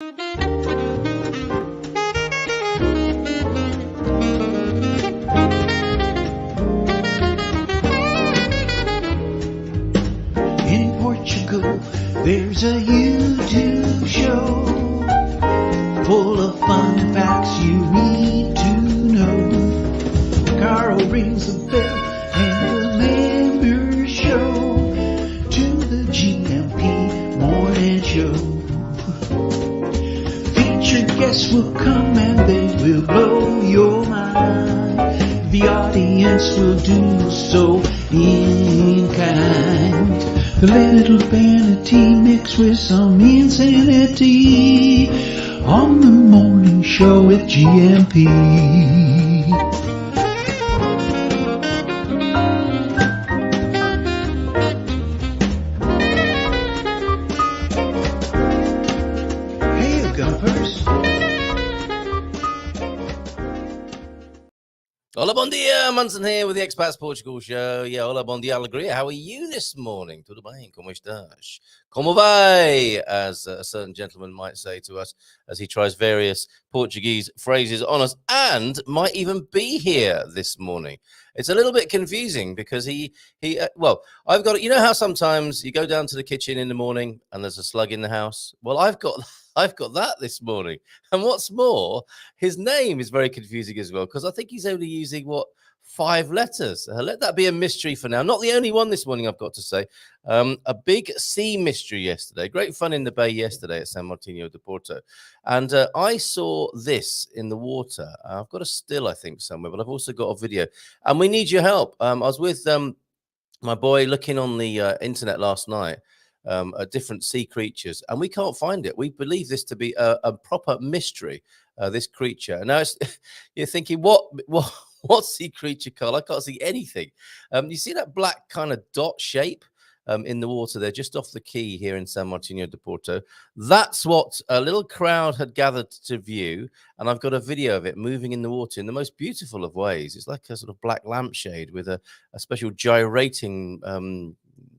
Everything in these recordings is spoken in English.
In Portugal, there's a YouTube show full of fun facts you need to know. Carl rings the bell and the members show to the GMP morning show. Featured guests will come and they will blow your mind. The audience will do so in kind. The little vanity mixed with some insanity on the morning show with GMP. Hey, Gumpers. Hola, bon dia, Munson here with the Expats Portugal Show. Yeah, hola, bon dia, alegria. How are you this morning? Tudo bem? Como estás? Como vai? As a certain gentleman might say to us as he tries various Portuguese phrases on us and might even be here this morning. It's a little bit confusing because well, I've got, you know how sometimes you go down to the kitchen in the morning and there's a slug in the house? Well, I've got that this morning. And what's more, his name is very confusing as well, because I think he's only using, 5 letters. Let that be a mystery for now. Not the only one this morning, I've got to say. A big sea mystery yesterday. Great fun in the bay yesterday at San Martino de Porto. And I saw this in the water. I've got a still, I think, somewhere, but I've also got a video. And we need your help. I was with my boy looking on the internet last night. Different sea creatures, and we can't find it. We believe this to be a proper mystery, this creature. Now, you're thinking, what sea creature, Carl? I can't see anything. You see that black kind of dot shape in the water there, just off the quay here in San Martino de Porto? That's what a little crowd had gathered to view, and I've got a video of it moving in the water in the most beautiful of ways. It's like a sort of black lampshade with a special gyrating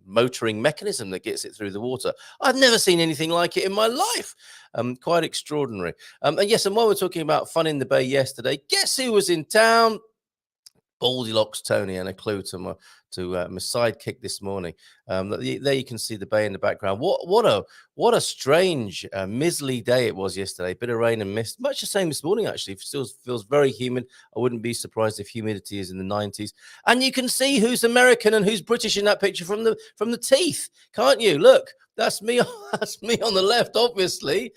motoring mechanism that gets it through the water. I've never seen anything like it in my life. Quite extraordinary. And yes, and while we're talking about fun in the bay yesterday, guess who was in town? Goldilocks Tony, and a clue to my sidekick this morning. There you can see the bay in the background. What a strange, miserly day it was yesterday. Bit of rain and mist. Much the same this morning, actually. It still feels very humid. I wouldn't be surprised if humidity is in the 90s. And you can see who's American and who's British in that picture from the teeth, can't you? Look. That's me. That's me on the left, obviously.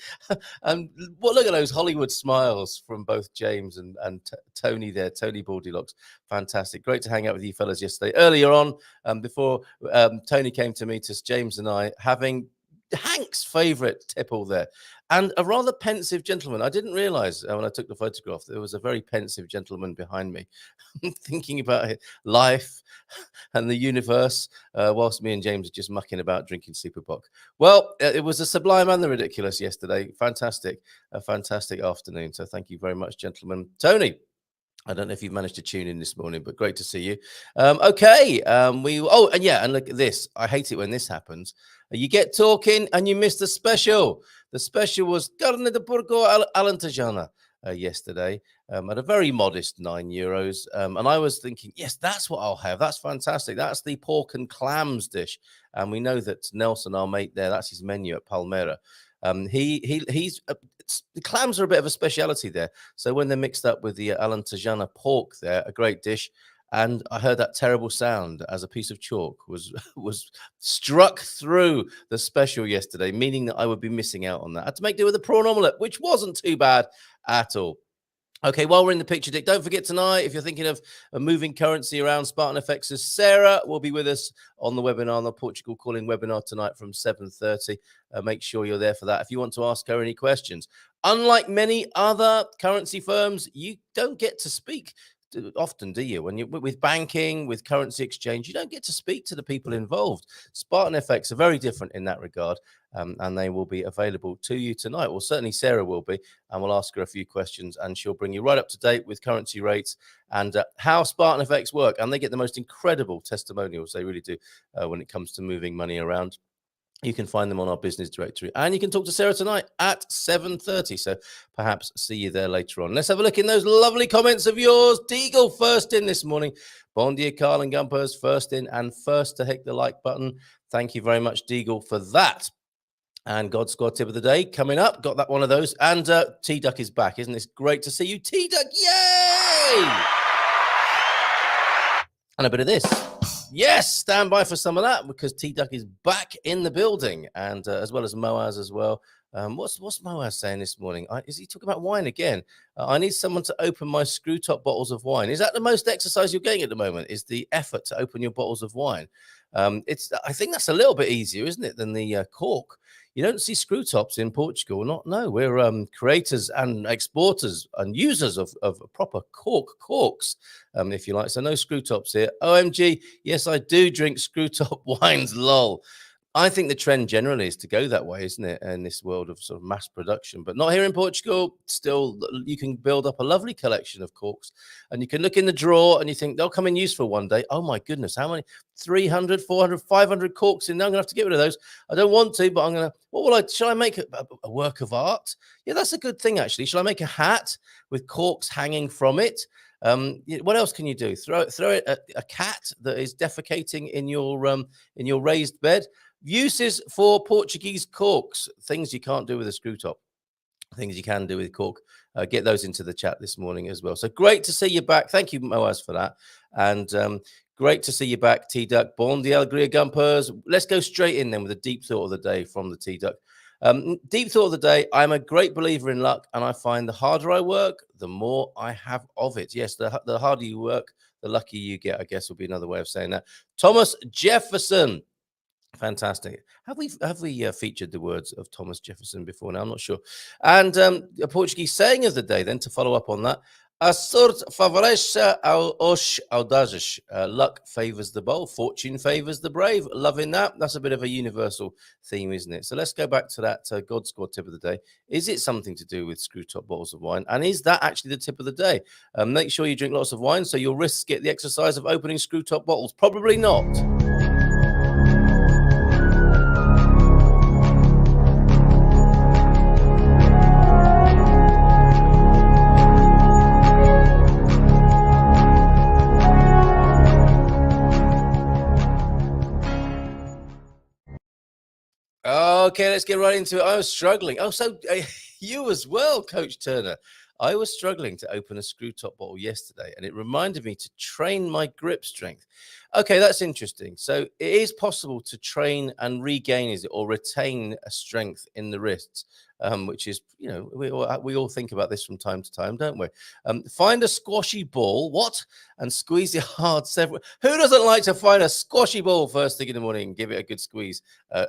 And look at those Hollywood smiles from both James and Tony there. Tony Goldilocks, fantastic. Great to hang out with you fellas yesterday. Earlier on, before Tony came to meet us, James and I having Hank's favourite tipple there, and a rather pensive gentleman. I didn't realise when I took the photograph there was a very pensive gentleman behind me, thinking about life and the universe, whilst me and James are just mucking about drinking Superboc. Well, it was a sublime and the ridiculous yesterday. A fantastic afternoon. So thank you very much, gentlemen. Tony, I don't know if you've managed to tune in this morning, but great to see you. And look at this. I hate it when this happens. You get talking and you miss the special. The special was Carne de Porco Alentejana yesterday at a very modest €9. And I was thinking, yes, that's what I'll have. That's fantastic. That's the pork and clams dish. And we know that Nelson, our mate there, that's his menu at Palmera. He's the clams are a bit of a speciality there. So when they're mixed up with the Alentejana pork there, a great dish. And I heard that terrible sound as a piece of chalk was struck through the special yesterday, meaning that I would be missing out on that. I had to make do with a prawn omelette, which wasn't too bad at all. Okay, while we're in the picture, Dick, don't forget tonight, if you're thinking of moving currency around, Spartan FX's Sarah will be with us on the webinar, the Portugal Calling webinar tonight from 7:30. Make sure you're there for that if you want to ask her any questions. Unlike many other currency firms, you don't get to speak often, do you? When you with banking, with currency exchange, you don't get to speak to the people involved. Spartan FX are very different in that regard, and they will be available to you tonight. Well, certainly Sarah will be, and we'll ask her a few questions, and she'll bring you right up to date with currency rates and how Spartan FX work. And they get the most incredible testimonials. They really do when it comes to moving money around. You can find them on our business directory, and you can talk to Sarah tonight at 7:30. So perhaps see you there later on. Let's have a look in those lovely comments of yours. Deagle first in this morning. Bon dia, Carl and Gumpers first in and first to hit the like button. Thank you very much, Deagle, for that. And God Squad tip of the day coming up. Got that one of those. And T-Duck is back. Isn't it great to see you, T-Duck? Yay! And a bit of this. Yes, stand by for some of that because T-Duck is back in the building, and as well as Moaz as well. What's Moaz saying this morning? Is he talking about wine again? I need someone to open my screw top bottles of wine. Is that the most exercise you're getting at the moment? Is the effort to open your bottles of wine? I think that's a little bit easier, isn't it, than the cork? You don't see screw tops in Portugal. No, we're creators and exporters and users of proper corks, if you like. So no screw tops here. OMG, yes, I do drink screw top wines, lol. I think the trend generally is to go that way, isn't it, in this world of sort of mass production? But not here in Portugal. Still, you can build up a lovely collection of corks, and you can look in the drawer and you think they'll come in useful one day. Oh, my goodness, how many? 300, 400, 500 corks in there. I'm going to have to get rid of those. I don't want to, but I'm going to, shall I make a work of art? Yeah, that's a good thing, actually. Shall I make a hat with corks hanging from it? What else can you do? Throw it at a cat that is defecating in your raised bed. Uses for Portuguese corks, things you can't do with a screw top, things you can do with cork. Get those into the chat this morning as well. So great to see you back. Thank you, Moaz, for that. And great to see you back, T-Duck. Bon dia, alegria, Gumpers. Let's go straight in then with a deep thought of the day from the T-Duck. Deep thought of the day. I'm a great believer in luck, and I find the harder I work, the more I have of it. Yes, the harder you work, the luckier you get, I guess would be another way of saying that. Thomas Jefferson. Fantastic. Have we featured the words of Thomas Jefferson before now? I'm not sure. And a Portuguese saying of the day, then, to follow up on that. A sorte favorece aos audazes. Luck favors the bold. Fortune favors the brave. Loving that. That's a bit of a universal theme, isn't it? So let's go back to that God Squad tip of the day. Is it something to do with screw top bottles of wine? And is that actually the tip of the day? Make sure you drink lots of wine so your wrists get the exercise of opening screw top bottles. Probably not. Okay, let's get right into it. I was struggling. Oh, so you as well, Coach Turner. I was struggling to open a screw top bottle yesterday, and it reminded me to train my grip strength. Okay, that's interesting. So it is possible to train and regain, is it, or retain a strength in the wrists, which is, we all think about this from time to time, don't we? Find a squashy ball, and squeeze it hard several. Who doesn't like to find a squashy ball first thing in the morning and give it a good squeeze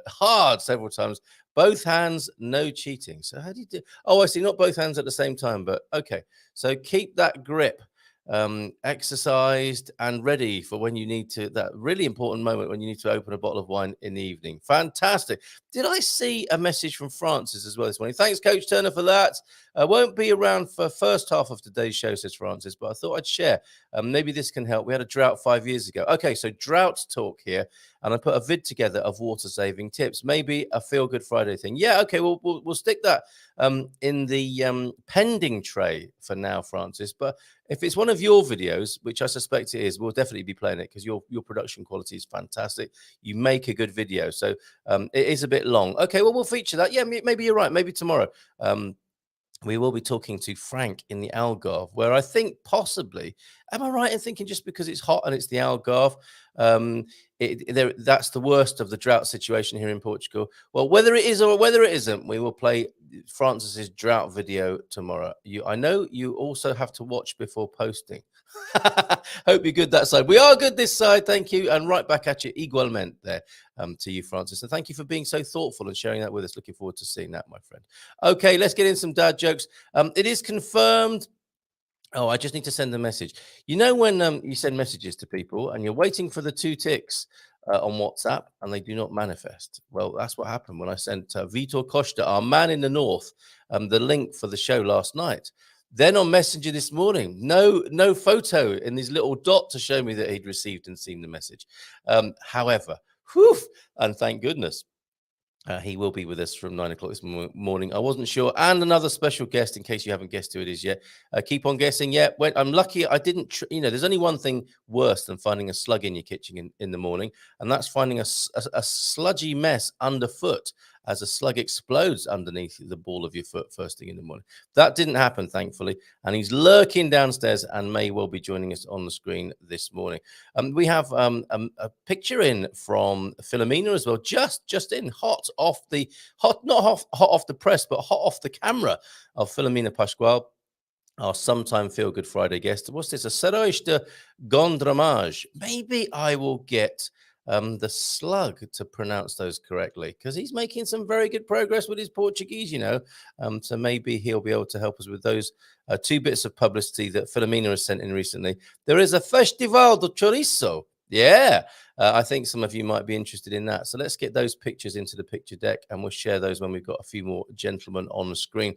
hard several times? Both hands, no cheating. So how do you do? Oh, I see. Not both hands at the same time, but okay. So keep that grip exercised and ready for when you need to, that really important moment when you need to open a bottle of wine in the evening. Fantastic. Did I see a message from Francis as well this morning? Thanks, Coach Turner, for that. I won't be around for first half of today's show, says Francis, but I thought I'd share. Maybe this can help. We had a drought 5 years ago. Okay, so drought talk here. And I put a vid together of water-saving tips. Maybe a feel-good Friday thing. Yeah, okay, we'll stick that in the pending tray for now, Francis. But if it's one of your videos, which I suspect it is, we'll definitely be playing it because your production quality is fantastic. You make a good video. So it is a bit long. Okay, well, we'll feature that. Yeah, maybe you're right. Maybe tomorrow. We will be talking to Frank in the Algarve, where I think possibly, am I right in thinking just because it's hot and it's the Algarve, that's the worst of the drought situation here in Portugal? Well, whether it is or whether it isn't, we will play Francis's drought video tomorrow. I know you also have to watch before posting. Hope you're good that side. We are good this side, thank you. And right back at you, igualmente there to you, Francis. And thank you for being so thoughtful and sharing that with us. Looking forward to seeing that, my friend. Okay, let's get in some dad jokes. It is confirmed. Oh, I just need to send a message. You know when you send messages to people and you're waiting for the 2 ticks on WhatsApp and they do not manifest? Well, that's what happened when I sent Vitor Costa, our man in the north, the link for the show last night. Then on Messenger this morning, no photo in this little dot to show me that he'd received and seen the message. However, and thank goodness, He will be with us from 9 o'clock this morning. I wasn't sure. And another special guest, in case you haven't guessed who it is yet. Keep on guessing. Yeah, I'm lucky I didn't, there's only one thing worse than finding a slug in your kitchen in the morning, and that's finding a sludgy mess underfoot as a slug explodes underneath the ball of your foot first thing in the morning. That didn't happen, thankfully. And he's lurking downstairs and may well be joining us on the screen this morning. We have a picture in from Philomena as well, just in hot off the press, but hot off the camera of Philomena Pascual, our sometime Feel Good Friday guest. What's this? A Serois de Gondramage. Maybe I will get the slug to pronounce those correctly, because he's making some very good progress with his Portuguese, so maybe he'll be able to help us with those two bits of publicity that Philomena has sent in recently. There is a Festival do Chorizo. Yeah, I think some of you might be interested in that. So let's get those pictures into the picture deck, and we'll share those when we've got a few more gentlemen on the screen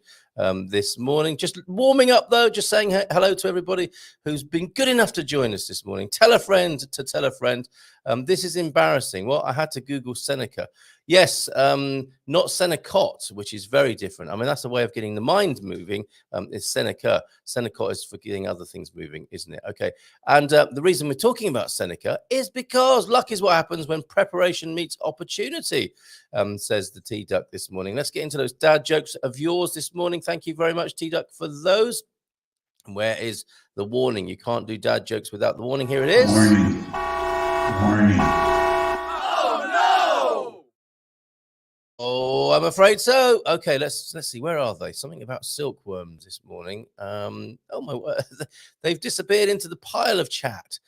this morning. Just warming up, though, just saying hello to everybody who's been good enough to join us this morning. Tell a friend to tell a friend. This is embarrassing. Well, I had to Google Seneca. Yes, not Senecot, which is very different. I mean, that's a way of getting the mind moving. It's Seneca. Senecot is for getting other things moving, isn't it? Okay. And the reason we're talking about Seneca is because luck is what happens when preparation meets opportunity, says the T-Duck this morning. Let's get into those dad jokes of yours this morning. Thank you very much, T-Duck, for those. Where is the warning? You can't do dad jokes without the warning. Here it is. Warning. Warning. Oh, I'm afraid so. Okay, let's see. Where are they? Something about silkworms this morning. Oh my word, they've disappeared into the pile of chat.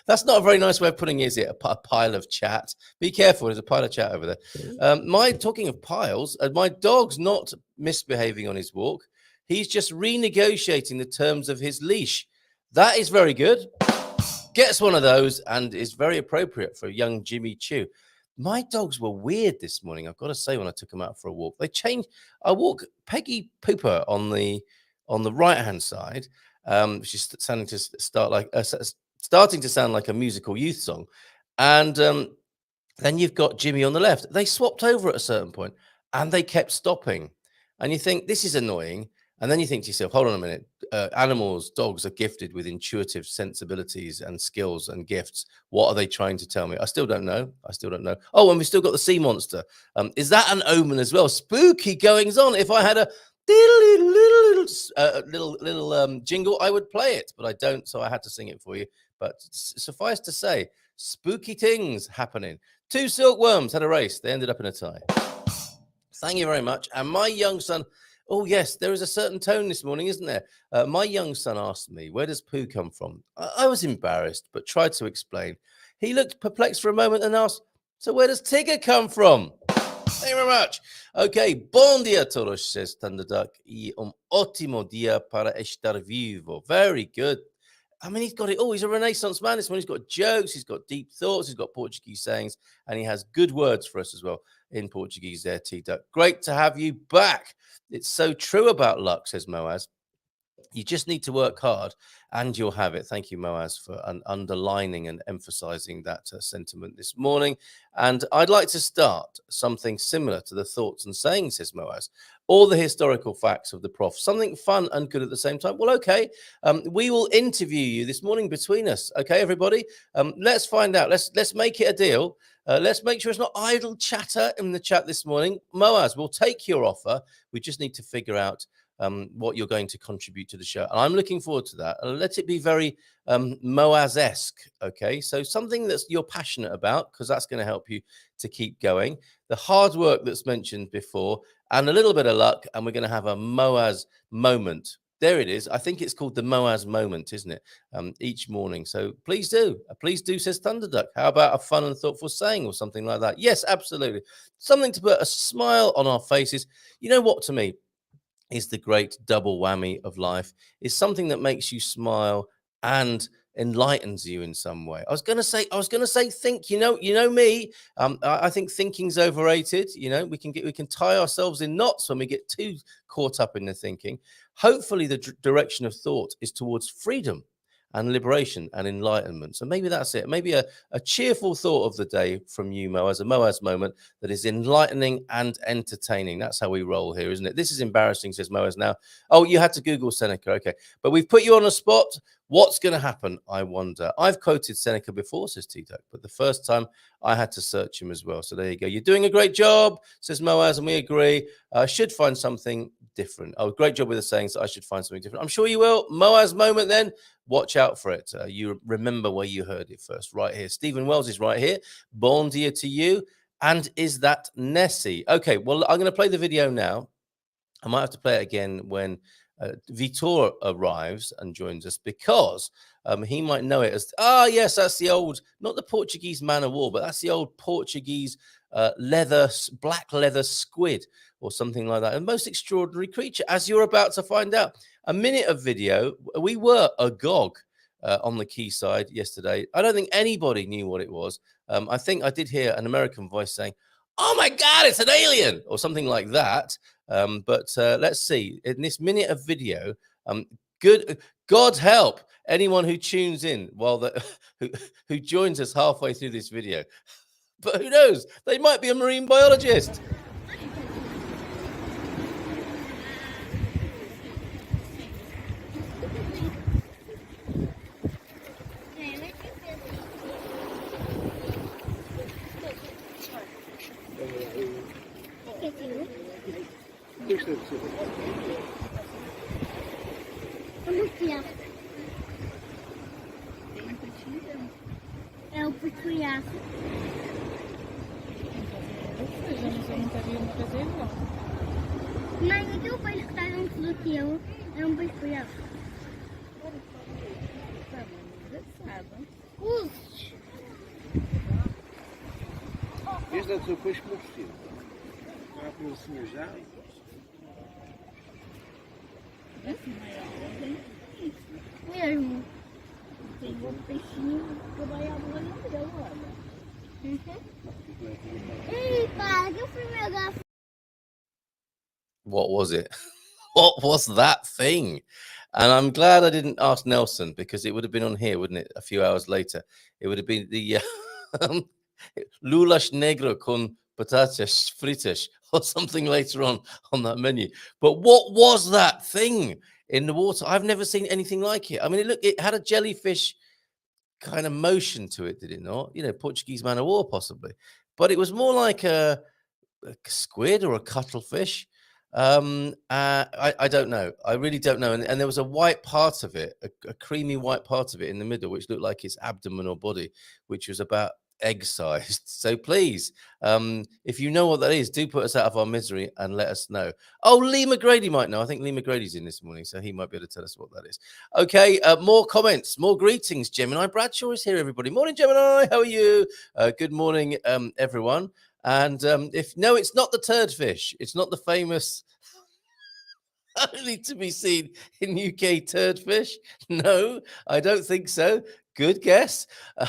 That's not a very nice way of putting it, is it? A pile of chat. Be careful. There's a pile of chat over there. Talking of piles, my dog's not misbehaving on his walk. He's just renegotiating the terms of his leash. That is very good. Gets one of those and is very appropriate for young Jimmy Chew. My dogs were weird this morning, I've got to say, when I took them out for a walk. They changed. I walk Peggy Pooper on the right-hand side. She's starting to sound like a musical youth song. And then you've got Jimmy on the left. They swapped over at a certain point, and they kept stopping. And you think, this is annoying. And then you think to yourself, hold on a minute. Dogs are gifted with intuitive sensibilities and skills and gifts. What are they trying to tell me? I still don't know. Oh, and we've still got the sea monster. Is that an omen as well? Spooky goings on. If I had a little jingle, I would play it, but I don't, so I had to sing it for you. But suffice to say, spooky things happening. Two silkworms had a race. They ended up in a tie. Thank you very much. And my young son... Oh, yes, there is a certain tone this morning, isn't there? My young son asked me, where does poo come from? I was embarrassed, but tried to explain. He looked perplexed for a moment and asked, so where does Tigger come from? Thank you very much. Okay, bom dia todos, says Thunderduck. Y ótimo dia para estar vivo. Very good. I mean, he's got it all. He's a Renaissance man this morning. He's got jokes, he's got deep thoughts, he's got Portuguese sayings, and he has good words for us as well in Portuguese there, T-Duck. Great to have you back. It's so true about luck, says Moaz. You just need to work hard and you'll have it. Thank you, Moaz, for underlining and emphasizing that sentiment this morning. And I'd like to start something similar to the thoughts and sayings, says Moaz. All the historical facts of the prof, something fun and good at the same time. Well, okay, we will interview you this morning between us. Okay, everybody, let's find out. Let's make it a deal. Let's make sure it's not idle chatter in the chat this morning. Moaz, we'll take your offer. We just need to figure out what you're going to contribute to the show. And I'm looking forward to that. Let it be very Moaz-esque, okay? So something that you're passionate about, because that's going to help you to keep going. The hard work that's mentioned before, and a little bit of luck, and we're going to have a Moaz moment. There it is. I think it's called the Moaz moment, isn't it? Each morning. So please do, says Thunderduck. How about a fun and thoughtful saying or something like that? Yes, absolutely. Something to put a smile on our faces. You know what, to me, is the great double whammy of life, is something that makes you smile and enlightens you in some way. I was going to say think, you know me. I think thinking's overrated. We can tie ourselves in knots when we get too caught up in the thinking. Hopefully the direction of thought is towards freedom and liberation and enlightenment. So maybe that's it. Maybe a cheerful thought of the day from you, Moaz, a Moaz moment that is enlightening and entertaining. That's how we roll here, isn't it? This is embarrassing, says Moaz now. Oh, you had to Google Seneca. Okay. But we've put you on the spot. What's going to happen? I wonder. I've quoted Seneca before, says Tito, but the first time I had to search him as well. So there you go. You're doing a great job, says Moaz, and we agree. I should find something different. Oh, great job with the sayings. I should find something different. I'm sure you will. Moaz moment then. Watch out for it. You remember where you heard it first, right here. Stephen Wells is right here. Bon dia to you. And is that Nessie? Okay, well, I'm going to play the video now. I might have to play it again when Vitor arrives and joins us, because he might know it as, yes, that's the old, not the Portuguese man of war, but that's the old Portuguese black leather squid or something like that. A most extraordinary creature, as you're about to find out. A minute of video. We were agog on the quayside yesterday. I don't think anybody knew what it was. I think I did hear an American voice saying, "Oh my God, it's an alien," or something like that. But let's see. In this minute of video, God help anyone who tunes in who joins us halfway through this video. But who knows? They might be a marine biologist. É o peculiar. Mãe, aquele peixe que está dentro do teu é um peixe peculiar. Usos. Este é o seu peixe morrecido. Vai para o senhor já. Mesmo. Tem um peixinho que vai à bola dele, olha. Ei, pá, que foi meu garfo. What was it? What was that thing? And I'm glad I didn't ask Nelson, because it would have been on here, wouldn't it? A few hours later, it would have been the lulas negro con patatas fritas or something later on that menu. But what was that thing in the water? I've never seen anything like it. I mean, it had a jellyfish kind of motion to it, did it not? You know, Portuguese man of war, possibly. But it was more like a squid or a cuttlefish. I don't know. I really don't know. And there was a white part of it, a creamy white part of it in the middle, which looked like its abdomen or body, which was about egg-sized. So please, if you know what that is, do put us out of our misery and let us know. Oh, Lee McGrady might know. I think Lee McGrady's in this morning, so he might be able to tell us what that is. Okay, more comments, more greetings. Gemini Bradshaw is here, everybody. Morning, Gemini. How are you? Good morning, everyone. And it's not the turd fish. It's not the famous, only to be seen in UK turd fish. No, I don't think so. Good guess.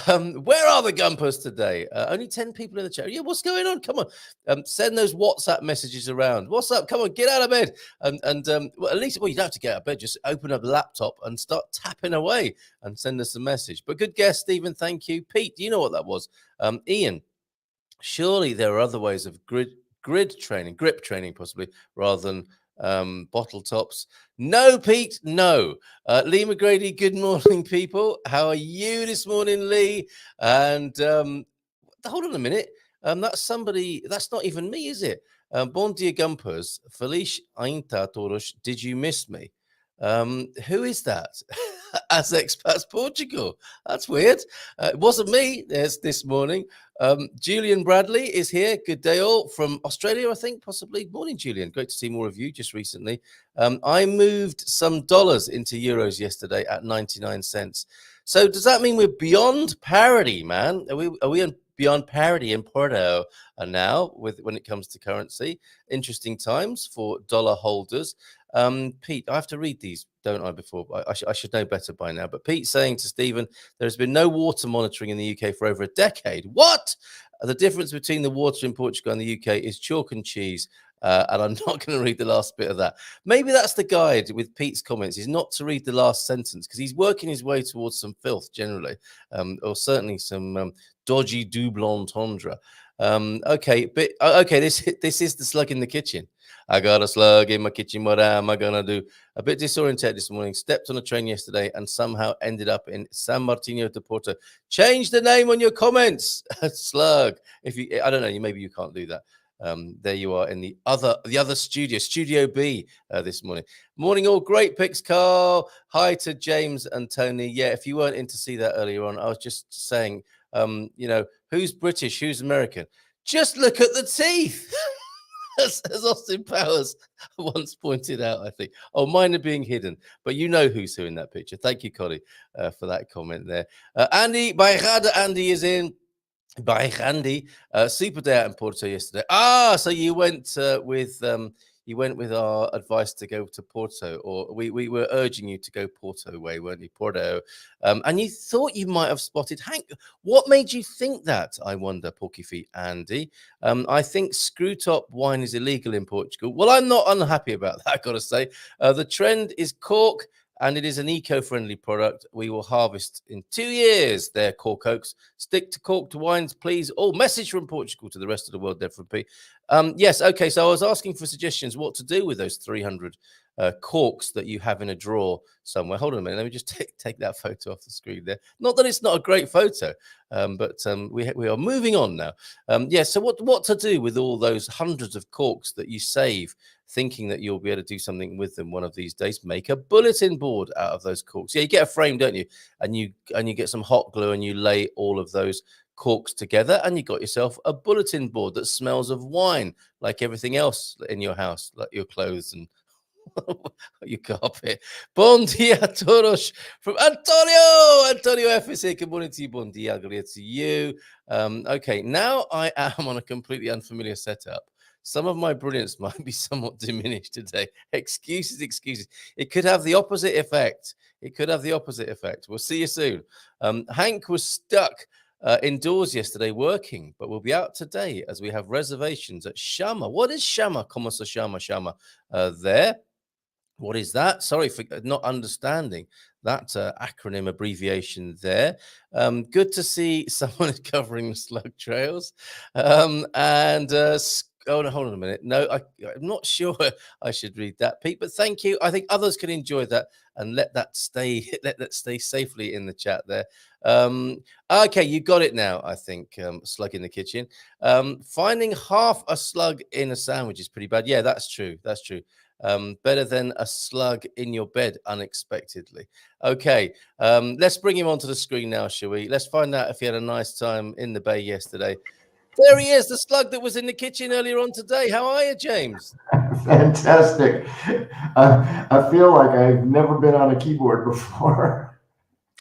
Where are the Gumpers today? Only 10 people in the chat. Yeah, what's going on? Come on. Send those WhatsApp messages around. What's up? Come on, get out of bed. Well, at least, you don't have to get out of bed. Just open up the laptop and start tapping away and send us a message. But good guess, Stephen. Thank you. Pete, do you know what that was? Ian, surely there are other ways of grip training, possibly, rather than bottle tops. No, Pete, no. Lee McGrady, good morning, people. How are you this morning, Lee? And hold on a minute. That's somebody, that's not even me, is it? Bon dia, Gumpers. Feliz ainda todos. Did you miss me? Who is that? As Expats Portugal. That's weird. It wasn't me this morning. Julian Bradley is here. Good day all from Australia, I think, possibly. Morning, Julian. Great to see more of you just recently. I moved some dollars into euros yesterday at 99 cents. So does that mean we're beyond parity, man? Are we beyond parity in Porto now when it comes to currency? Interesting times for dollar holders. Pete, I have to read these, don't I, before I should know better by now. But Pete's saying to Stephen, there's been no water monitoring in the UK for over a decade. What? The difference between the water in Portugal and the UK is chalk and cheese. And I'm not going to read the last bit of that. Maybe that's the guide with Pete's comments, is not to read the last sentence, because he's working his way towards some filth generally, or certainly some dodgy double entendre. Okay, but okay, this is the slug in the kitchen. I got a slug in my kitchen. What am I gonna do? A bit disoriented this morning. Stepped on a train yesterday and somehow ended up in San Martino de Porto. Change the name on your comments. Slug. If you, I don't know, maybe you can't do that. There you are in the other studio B this morning. Morning, all. Great picks, Carl. Hi to James and Tony. Yeah, if you weren't in to see that earlier on, I was just saying, you know, who's British, who's American? Just look at the teeth. As Austin Powers once pointed out, I think. Oh, mine are being hidden, but you know who's who in that picture. Thank you, Collie, for that comment there. Andy, Bayrada Andy is in. By Andy, super day out in Porto yesterday. So you went with our advice to go to Porto, or we were urging you to go Porto way, weren't you? Porto, and you thought you might have spotted Hank. What made you think that? I wonder, Porky Feet Andy. I think screw top wine is illegal in Portugal. Well, I'm not unhappy about that, I've got to say. The trend is cork, and it is an eco-friendly product. We will harvest in 2 years. There, cork oaks. Stick to corked wines, please. Oh, message from Portugal to the rest of the world, Deborah P. Yes, okay, so I was asking for suggestions what to do with those 300 corks that you have in a drawer somewhere. Hold on a minute, let me just take that photo off the screen there. Not that it's not a great photo, but we are moving on now. Yeah, so what to do with all those hundreds of corks that you save, thinking that you'll be able to do something with them one of these days? Make a bulletin board out of those corks. Yeah, you get a frame, don't you? And you get some hot glue and you lay all of those corks together, and you got yourself a bulletin board that smells of wine, like everything else in your house, like your clothes and your carpet. Bon dia a todos from Antonio F is here. Good morning to you. Bon dia, good to you. Okay, now I am on a completely unfamiliar setup. Some of my brilliance might be somewhat diminished today. Excuses. It could have the opposite effect. We'll see you soon. Hank was stuck indoors yesterday working, but we'll be out today as we have reservations at Shama. What is Shama? Como se llama Shama? There. What is that? Sorry for not understanding that acronym abbreviation there. Good to see someone covering the slug trails. Oh, no, hold on a minute. No, I'm not sure I should read that, Pete, but thank you. I think others can enjoy that and let that stay safely in the chat there. Okay, you got it now, I think, slug in the kitchen. Finding half a slug in a sandwich is pretty bad. Yeah, that's true. Better than a slug in your bed unexpectedly. Okay, let's bring him onto the screen now, shall we? Let's find out if he had a nice time in the bay yesterday. There he is, the slug that was in the kitchen earlier on today. How are you, James? Fantastic. I feel like I've never been on a keyboard before.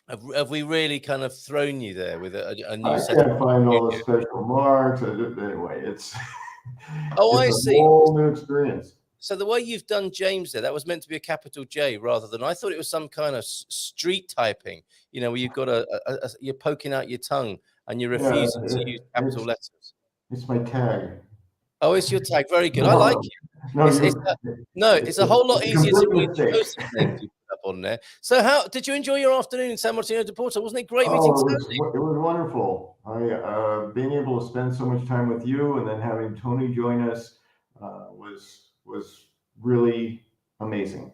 Have we really kind of thrown you there with a new set? I can't find all the special marks. Anyway, it's I see. A whole new experience. So the way you've done James there, that was meant to be a capital J rather than, I thought it was some kind of street typing, you know, where you've got you're poking out your tongue and you're refusing to use capital letters. It's my tag. Oh, it's your tag. Very good. I like it. It's a whole lot easier to read the names you put up on there. So how did you enjoy your afternoon in San Martino de Porto? Wasn't it great meeting Tony? It was wonderful. Being able to spend so much time with you and then having Tony join us was really amazing.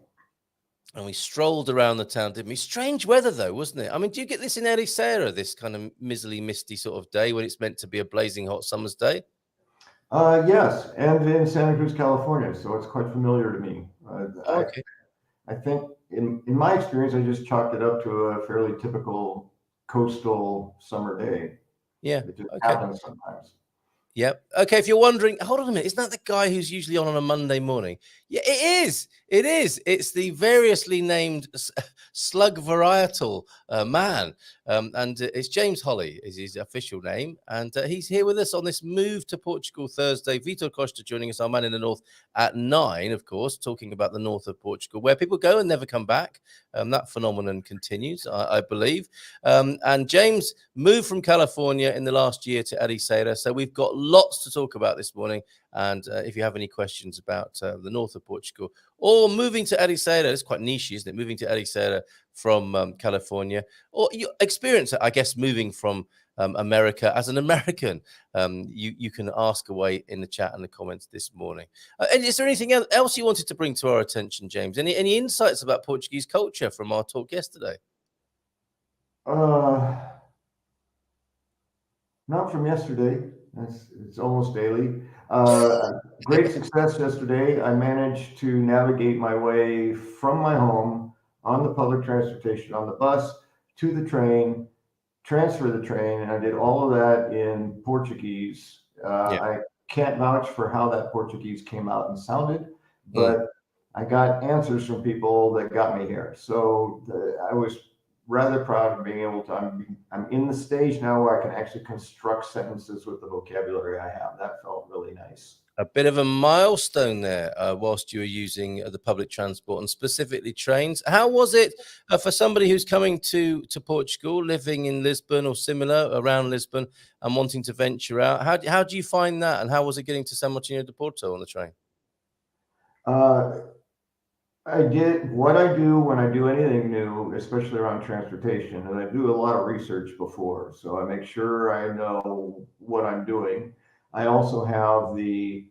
And we strolled around the town, didn't we? Strange weather, though, wasn't it? I mean, do you get this in Ericeira, this kind of miserly, misty sort of day when it's meant to be a blazing hot summer's day? Yes, and in Santa Cruz, California, so it's quite familiar to me. Okay. I think in my experience, I just chalked it up to a fairly typical coastal summer day. Yeah, it just happens sometimes. Yep. Okay, if you're wondering, hold on a minute, isn't that the guy who's usually on a Monday morning? Yeah, it is. It's the variously named slug varietal man. And it's James Holly is his official name. And he's here with us on this move to Portugal Thursday. Vitor Costa joining us, our man in the north, at 9, of course, talking about the north of Portugal, where people go and never come back. That phenomenon continues, I believe. And James moved from California in the last year to Ericeira. So we've got lots to talk about this morning. And if you have any questions about the north of Portugal or moving to Ericeira, it's quite niche, isn't it? Moving to Ericeira from California, or your experience, I guess, moving from America as an American, you can ask away in the chat and the comments this morning. And is there anything else you wanted to bring to our attention, James? Any insights about Portuguese culture from our talk yesterday? Not from yesterday. It's almost daily. Great success yesterday. I managed to navigate my way from my home on the public transportation, on the bus, to the train, transfer the train, and I did all of that in Portuguese. I can't vouch for how that Portuguese came out and sounded, but I got answers from people that got me here. So I was rather proud of being able to, I'm in the stage now where I can actually construct sentences with the vocabulary I have. That felt really nice. A bit of a milestone there whilst you were using the public transport and specifically trains. How was it for somebody who's coming to Portugal, living in Lisbon or similar around Lisbon and wanting to venture out? How do you find that? And how was it getting to San Martino de Porto on the train? I did what I do when I do anything new, especially around transportation, and I do a lot of research before, so I make sure I know what I'm doing. I also have the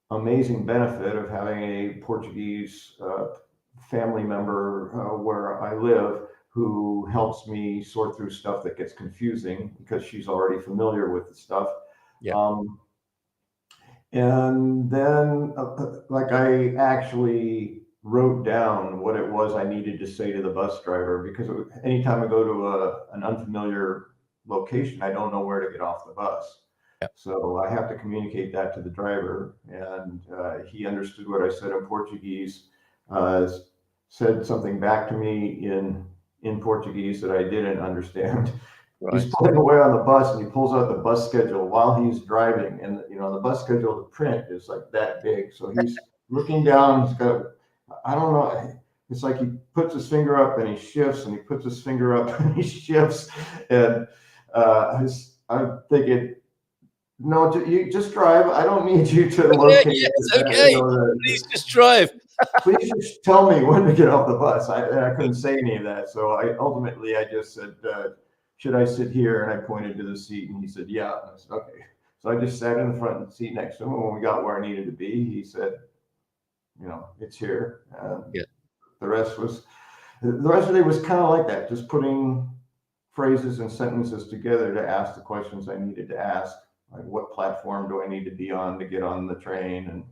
amazing benefit of having a Portuguese family member where I live who helps me sort through stuff that gets confusing because she's already familiar with the stuff. Yeah. And then like I actually wrote down what it was I needed to say to the bus driver, because anytime I go to an unfamiliar location, I don't know where to get off the bus. Yeah. So I have to communicate that to the driver, and he understood what I said in Portuguese, said something back to me in Portuguese that I didn't understand. Right. He's pulling away on the bus, and he pulls out the bus schedule while he's driving, and the bus schedule, the print is like that big. So he's looking down. He's got, I don't know. It's like he puts his finger up and he shifts, and he puts his finger up and he shifts, and I'm thinking, no, you just drive. I don't need you to locate. Yes, okay. Please just drive. Please just tell me when to get off the bus. I couldn't say any of that, so ultimately I just said, should I sit here? And I pointed to the seat, and he said, yeah. And I said, okay. So I just sat in the front seat next to him, and when we got where I needed to be, he said, it's here. Yeah. The rest of the day was kind of like that, just putting phrases and sentences together to ask the questions I needed to ask. Like, what platform do I need to be on to get on the train? And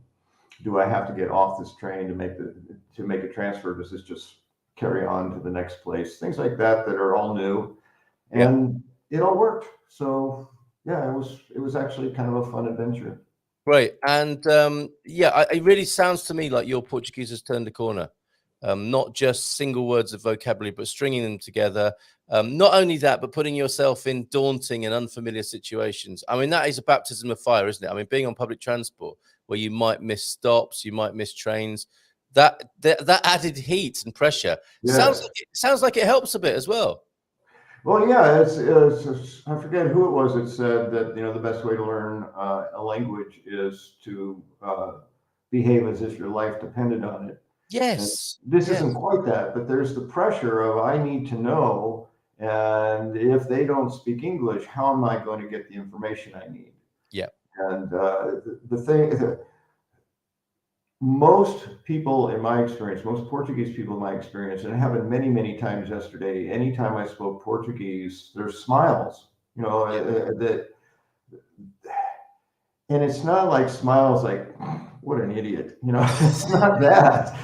do I have to get off this train to make a transfer? Does this just carry on to the next place? Things like that are all new. And it all worked. So yeah, it was actually kind of a fun adventure. Great. And it really sounds to me like your Portuguese has turned a corner. Not just single words of vocabulary, but stringing them together. Not only that, but putting yourself in daunting and unfamiliar situations. I mean, that is a baptism of fire, isn't it? I mean, being on public transport where you might miss stops, you might miss trains, that added heat and pressure sounds like it helps a bit as well. Well, yeah, it's I forget who it was that said that the best way to learn a language is to behave as if your life depended on it. Yes. And this isn't quite that, but there's the pressure of I need to know, and if they don't speak English, how am I going to get the information I need? Yeah. And the thing. Most people in my experience, most Portuguese people in my experience, and it happened many, many times yesterday, anytime I spoke Portuguese, there's smiles, and it's not like smiles like, what an idiot, it's not that.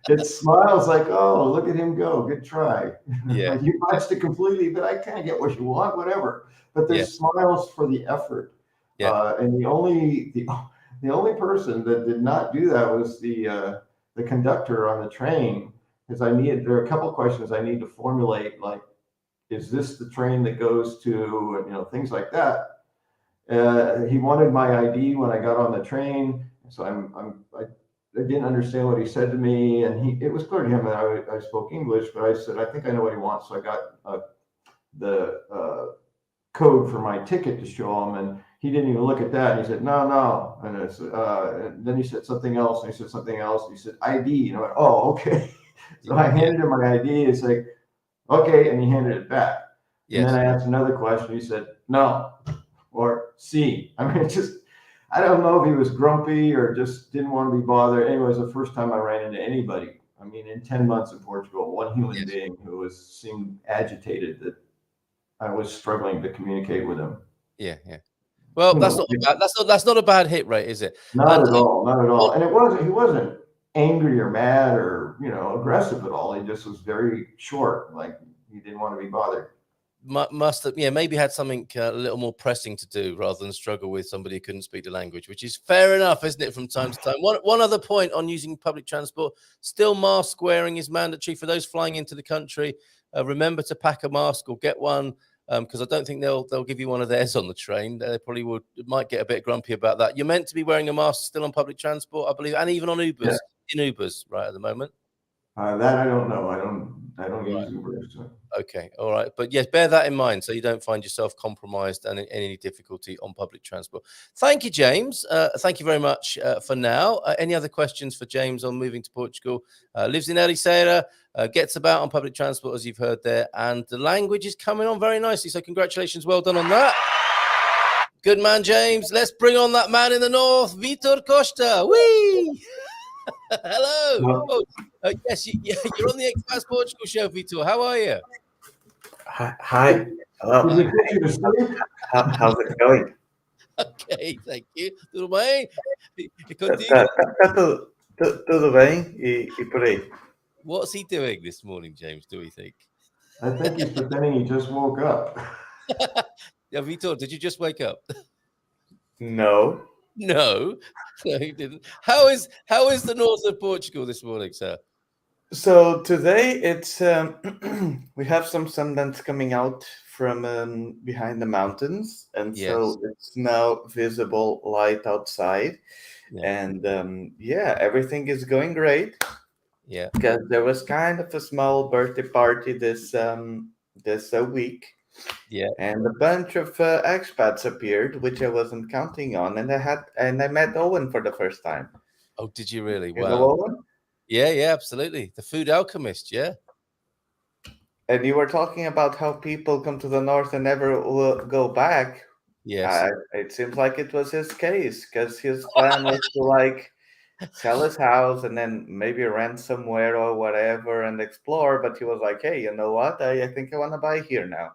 It's smiles like, oh, look at him go, good try. Yeah. You botched it completely, but I kind of get what you want, whatever. But there's smiles for the effort. Yeah. And the only person that did not do that was the conductor on the train, because there are a couple of questions I need to formulate, like, is this the train that goes to, things like that. He wanted my ID when I got on the train, so I didn't understand what he said to me, and it was clear to him that I spoke English, but I said, I think I know what he wants, so I got the code for my ticket to show him, and he didn't even look at that. And he said, no. And then he said something else. And he said something else. And he said, ID. And I went, oh, okay. So I handed him my ID. It's like, okay. And he handed it back. And then I asked another question. He said, no, or C. I mean, I don't know if he was grumpy or just didn't want to be bothered. Anyway, it was the first time I ran into anybody. I mean, in 10 months in Portugal, one human being who seemed agitated that I was struggling to communicate with him. Yeah. Well, that's not a bad hit rate, is it? Not at all. And he wasn't angry or mad or aggressive at all. He just was very short, like he didn't want to be bothered. Must have, maybe had something a little more pressing to do rather than struggle with somebody who couldn't speak the language, which is fair enough, isn't it, from time to time. One other point on using public transport: still mask wearing is mandatory for those flying into the country. Remember to pack a mask or get one, because I don't think they'll give you one of theirs on the train. They probably might get a bit grumpy about that. You're meant to be wearing a mask still on public transport, I believe, and even on Ubers. In Ubers right at the moment. That I don't know. I don't use Uber. So. Okay, all right, but yes, bear that in mind so you don't find yourself compromised and in any difficulty on public transport. Thank you, James. Thank you very much for now. Any other questions for James on moving to Portugal? Lives in Ericeira, gets about on public transport, as you've heard there, and the language is coming on very nicely. So congratulations, well done on that. Good man, James. Let's bring on that man in the north, Vitor Costa. Whee! Hello. Yes, you're on the Expats Portugal Show, Vitor. How are you? Hi. Hello. How's it going? Okay, thank you. Tudo bem? Tudo bem e por aí. What's he doing this morning, James, do we think? I think he's pretending he just woke up. Yeah, Vitor, did you just wake up? No, he didn't. How is the north of Portugal this morning, sir? So today it's we have some sun that's coming out from behind the mountains, and so it's now visible light outside, and everything is going great. Yeah, because there was kind of a small birthday party this week. Yeah, and a bunch of expats appeared, which I wasn't counting on, and I met Owen for the first time. Oh, did you really? You know Owen? Yeah, absolutely. The food alchemist, yeah. And you were talking about how people come to the north and never will go back. Yes. It seems like it was his case, because his plan was to sell his house and then maybe rent somewhere or whatever and explore. But he was like, hey, you know what? I think I want to buy here now.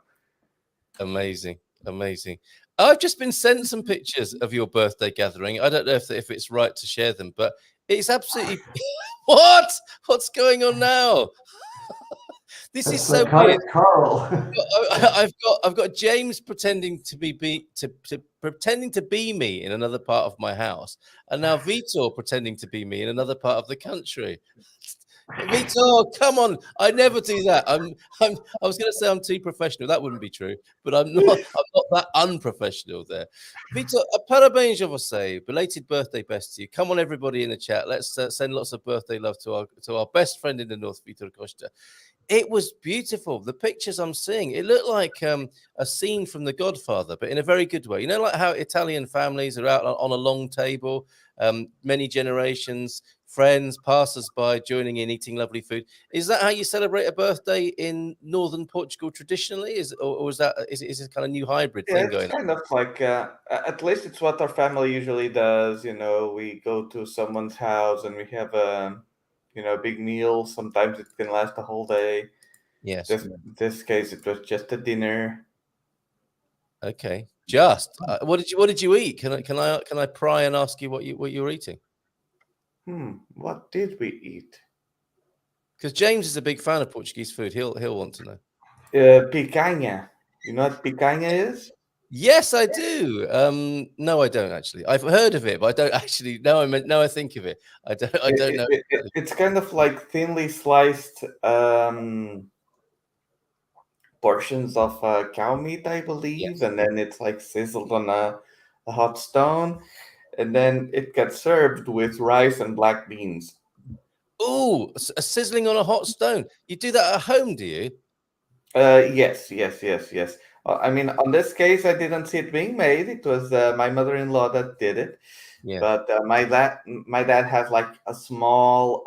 Amazing. I've just been sent some pictures of your birthday gathering. I don't know if it's right to share them, but it's absolutely what's going on now? This is so weird. Carl. I've got James pretending to be me in another part of my house, and now Vitor pretending to be me in another part of the country. Vitor, come on! I never do that. I was going to say I'm too professional. That wouldn't be true, but I'm not that unprofessional there. Vitor, parabéns a você. Belated birthday best to you. Come on, everybody in the chat. Let's send lots of birthday love to our best friend in the North Vitor Costa. It was beautiful. The pictures I'm seeing, it looked like a scene from The Godfather, but in a very good way. You know, like how Italian families are out on a long table, many generations, friends, passers-by joining in, eating lovely food. Is that how you celebrate a birthday in northern Portugal traditionally? Is it kind of new hybrid thing going on? It's kind of like, at least it's what our family usually does. You know, we go to someone's house and we have a big meal. Sometimes it can last a whole day. Yes. This case, it was just a dinner. Okay. What did you eat? Can I pry and ask you what you were eating? What did we eat? Because James is a big fan of Portuguese food. He'll want to know. Picanha. You know what picanha is? Yes, I do. No, I don't actually. I've heard of it, but I don't actually. Now I think of it. I don't know. It's kind of like thinly sliced portions of cow meat, I believe, and then it's like sizzled on a hot stone, and then it gets served with rice and black beans. Ooh, a sizzling on a hot stone. You do that at home, do you? Yes. I mean, on this case, I didn't see it being made. It was my mother-in-law that did it. Yeah. But my dad has like a small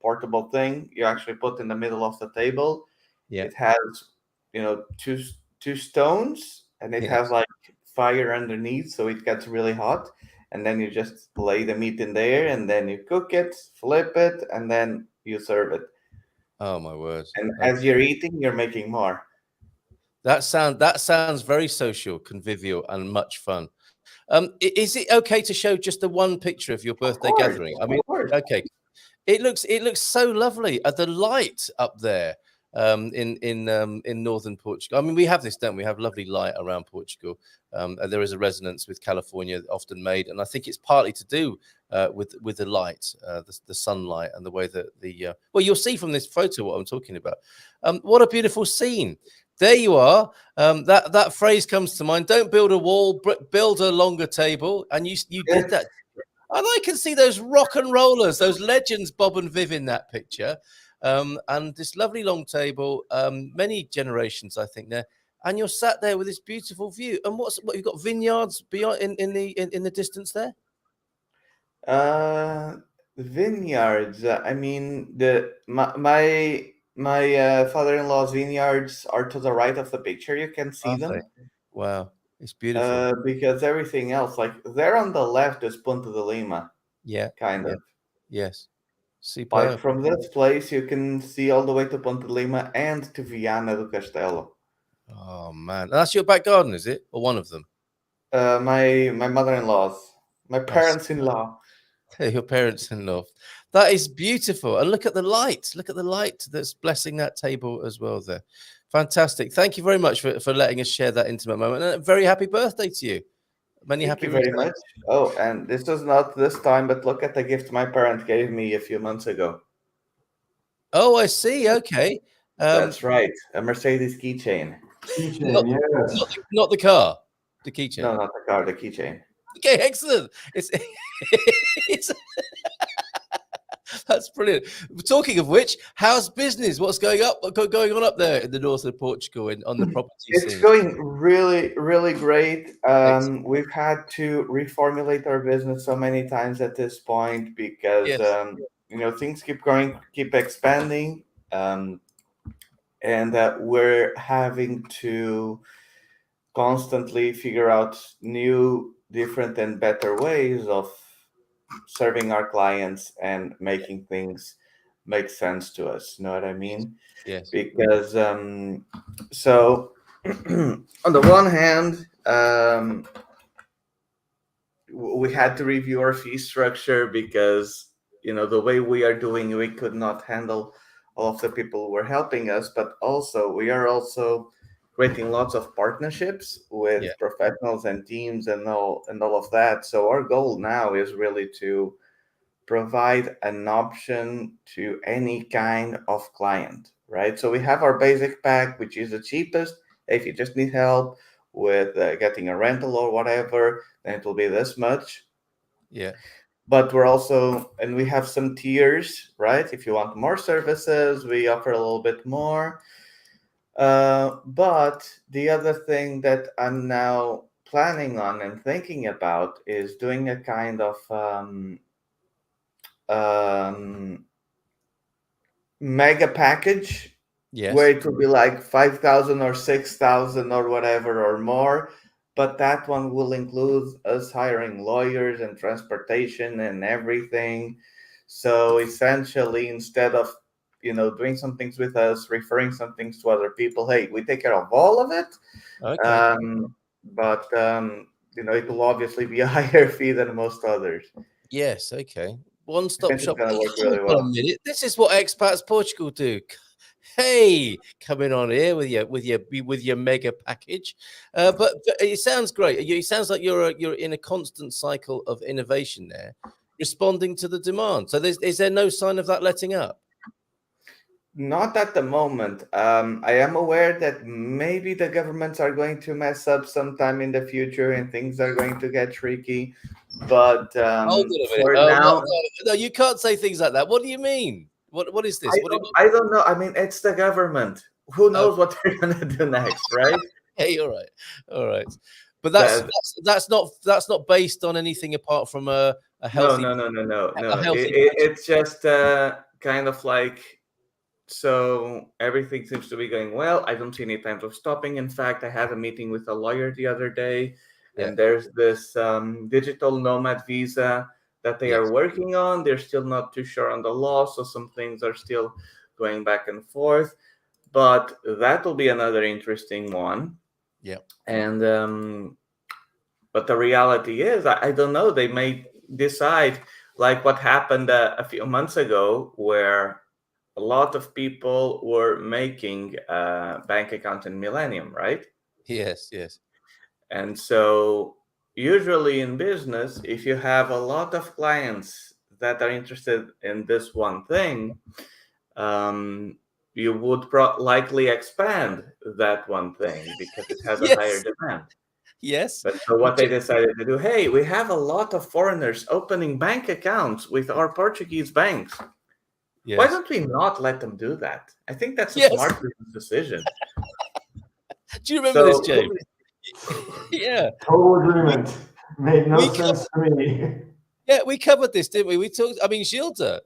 portable thing you actually put in the middle of the table. Yeah. It has, two stones, and it has Yes. like fire underneath, so it gets really hot. And then you just lay the meat in there, and then you cook it, flip it, and then you serve it. Oh my word. And Okay. as you're eating, you're making more. That sounds very social, convivial, and much fun. Is it okay to show just the one picture of your birthday course, gathering? I mean, of course. okay, it looks so lovely. The light up there in northern Portugal. I mean, we have this, don't we? We have lovely light around Portugal. And there is a resonance with California often made, and I think it's partly to do with the light, the sunlight, and the way that well, you'll see from this photo what I'm talking about. What a beautiful scene. There you are. That phrase comes to mind. Don't build a wall, build a longer table. And you did that. And I can see those rock and rollers, those legends, Bob and Viv, in that picture. And this lovely long table, many generations, I think, there. And you're sat there with this beautiful view. And what you've got vineyards beyond in the distance there? Vineyards. I mean, my father-in-law's vineyards are to the right of the picture. You can see them. Wow, it's beautiful. Because everything else, like there on the left, is Ponte de Lima. Yeah, kind of. Yes, superb. Like from this place, you can see all the way to Ponte de Lima and to Viana do Castelo. Oh man, that's your back garden, is it, or one of them? My mother-in-law's, my parents-in-law. Your parents-in-law. That is beautiful. And look at the light. Look at the light that's blessing that table as well there. Fantastic. Thank you very much for letting us share that intimate moment. And a very happy birthday to you. Thank you very much. Oh, and this was not this time, but look at the gift my parents gave me a few months ago. Oh, I see. Okay. That's right. A Mercedes keychain. Keychain, yes. Not the car. The keychain. No, not the car, the keychain. Okay, excellent. It's that's brilliant. Talking of which, how's business? What's going on up there in the north of Portugal on the property scene? It's going really, really great. We've had to reformulate our business so many times at this point because things keep growing, keep expanding, and we're having to constantly figure out new, different, and better ways of serving our clients and making things make sense to us. You know what I mean? Yes. Because so on the one hand, we had to review our fee structure because the way we are doing, we could not handle all of the people who were helping us, but also we are also creating lots of partnerships with professionals and teams and all of that. So our goal now is really to provide an option to any kind of client, right? So we have our basic pack, which is the cheapest. If you just need help with getting a rental or whatever, then it will be this much. Yeah. But we're also, and we have some tiers, right? If you want more services, we offer a little bit more. But the other thing that I'm now planning on and thinking about is doing a kind of mega package, where it would be like 5,000 or 6,000 or whatever or more. But that one will include us hiring lawyers and transportation and everything. So essentially, instead of doing some things with us, referring some things to other people, hey, we take care of all of it. Okay. But it will obviously be a higher fee than most others. Yes. Okay. One-stop shop. Gonna work really well. Hold on a minute. This is what Expats Portugal do. Hey, coming on here with your mega package, but it sounds great. It sounds like you're in a constant cycle of innovation there, responding to the demand. So is there no sign of that letting up? Not at the moment. I am aware that maybe the governments are going to mess up sometime in the future and things are going to get tricky. But for now, no, you can't say things like that. What do you mean? What is this? I don't know. I mean, it's the government. Who knows what they're going to do next, right? Yeah, you're right. All right, but That, that's not based on anything apart from a no, healthy no, no, no, no, a no. healthy. It's just kind of like, so everything seems to be going well. I don't see any times of stopping. In fact, I had a meeting with a lawyer the other day, Yeah. and there's this digital nomad visa that they are Yes. working on. They're still not too sure on the law, so some things are still going back and forth. But that will be another interesting one. Yeah. And but the reality is, I don't know. They may decide, like what happened a few months ago, where a lot of people were making a bank account in Millennium, right? Yes. Yes. And so, usually in business, if you have a lot of clients that are interested in this one thing, um, you would likely expand that one thing because it has a higher Yes. demand. Yes. But so what they decided to do, hey, we have a lot of foreigners opening bank accounts with our Portuguese banks. Yes. Why don't we not let them do that? I think that's a Yes. smart business decision. Do you remember this, So, James? Yeah. Total agreement. Made no We sense to me. Yeah, we covered this, didn't we? We talked. I mean, Gilda,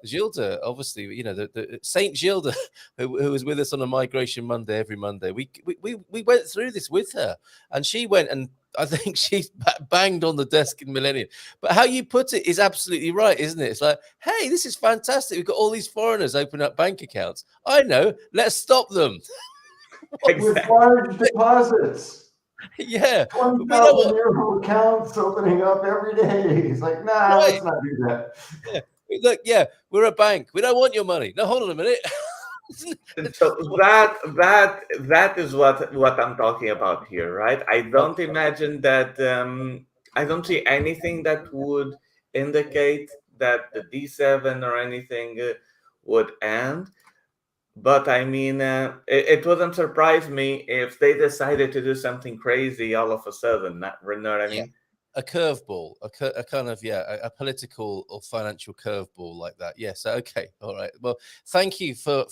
obviously, the Saint Gilda, who was with us on a Migration Monday every Monday. We went through this with her, and she went, and I think she banged on the desk in Millennium. But how you put it is absolutely right, isn't it? It's like, hey, this is fantastic. We've got all these foreigners opening up bank accounts. I know. Let's stop them. With large deposits. Yeah. 20,000 euro accounts opening up every day. He's like, nah, Right. let's not do that. Yeah. Look, yeah, we're a bank. We don't want your money. No, hold on a minute. So that is what I'm talking about here, right? I don't imagine that. I don't see anything that would indicate that the D7 or anything would end. But I mean, it wouldn't surprise me if they decided to do something crazy all of a sudden. You know what I mean? A curveball, a kind of a political or financial curveball like that. Yes. Okay. All right. Well, thank you for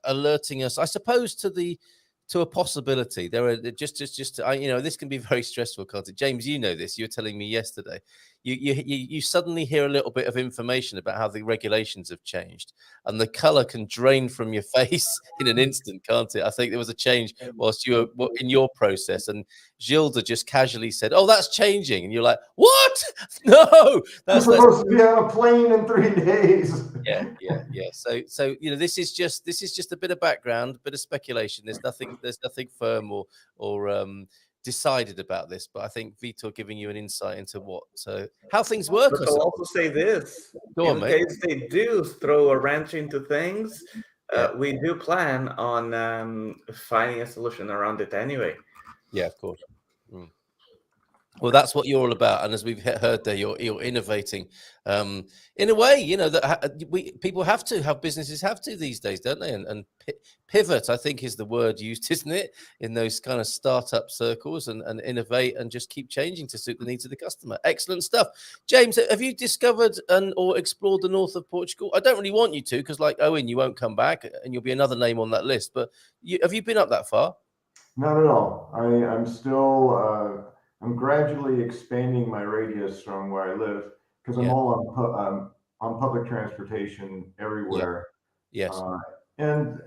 alerting us. I suppose to a possibility. There are just this can be very stressful, can't it? James, you know this. You were telling me yesterday. You suddenly hear a little bit of information about how the regulations have changed, and the color can drain from your face in an instant, can't it? I think there was a change whilst you were in your process, and Gilda just casually said, "Oh, that's changing," and you're like, "What? No, I'm supposed to be on a plane in 3 days." Yeah. So this is just a bit of background, a bit of speculation. There's nothing firm or decided about this, but I think Vitor giving you an insight into how things work. But I'll also say this: Go on, in mate. case they do throw a wrench into things, Yeah. we do plan on finding a solution around it anyway. Yeah, of course. Well, that's what you're all about, and as we've heard there, you're innovating in a way, that businesses have to these days, don't they? And pivot, I think, is the word used, isn't it, in those kind of startup circles, and innovate and just keep changing to suit the needs of the customer. Excellent stuff, James. Have you discovered or explored the north of Portugal? I don't really want you to, because like Owen, you won't come back, and you'll be another name on that list. But have you been up that far? Not at all. I'm still. I'm gradually expanding my radius from where I live because I'm all on public transportation everywhere. Yes. And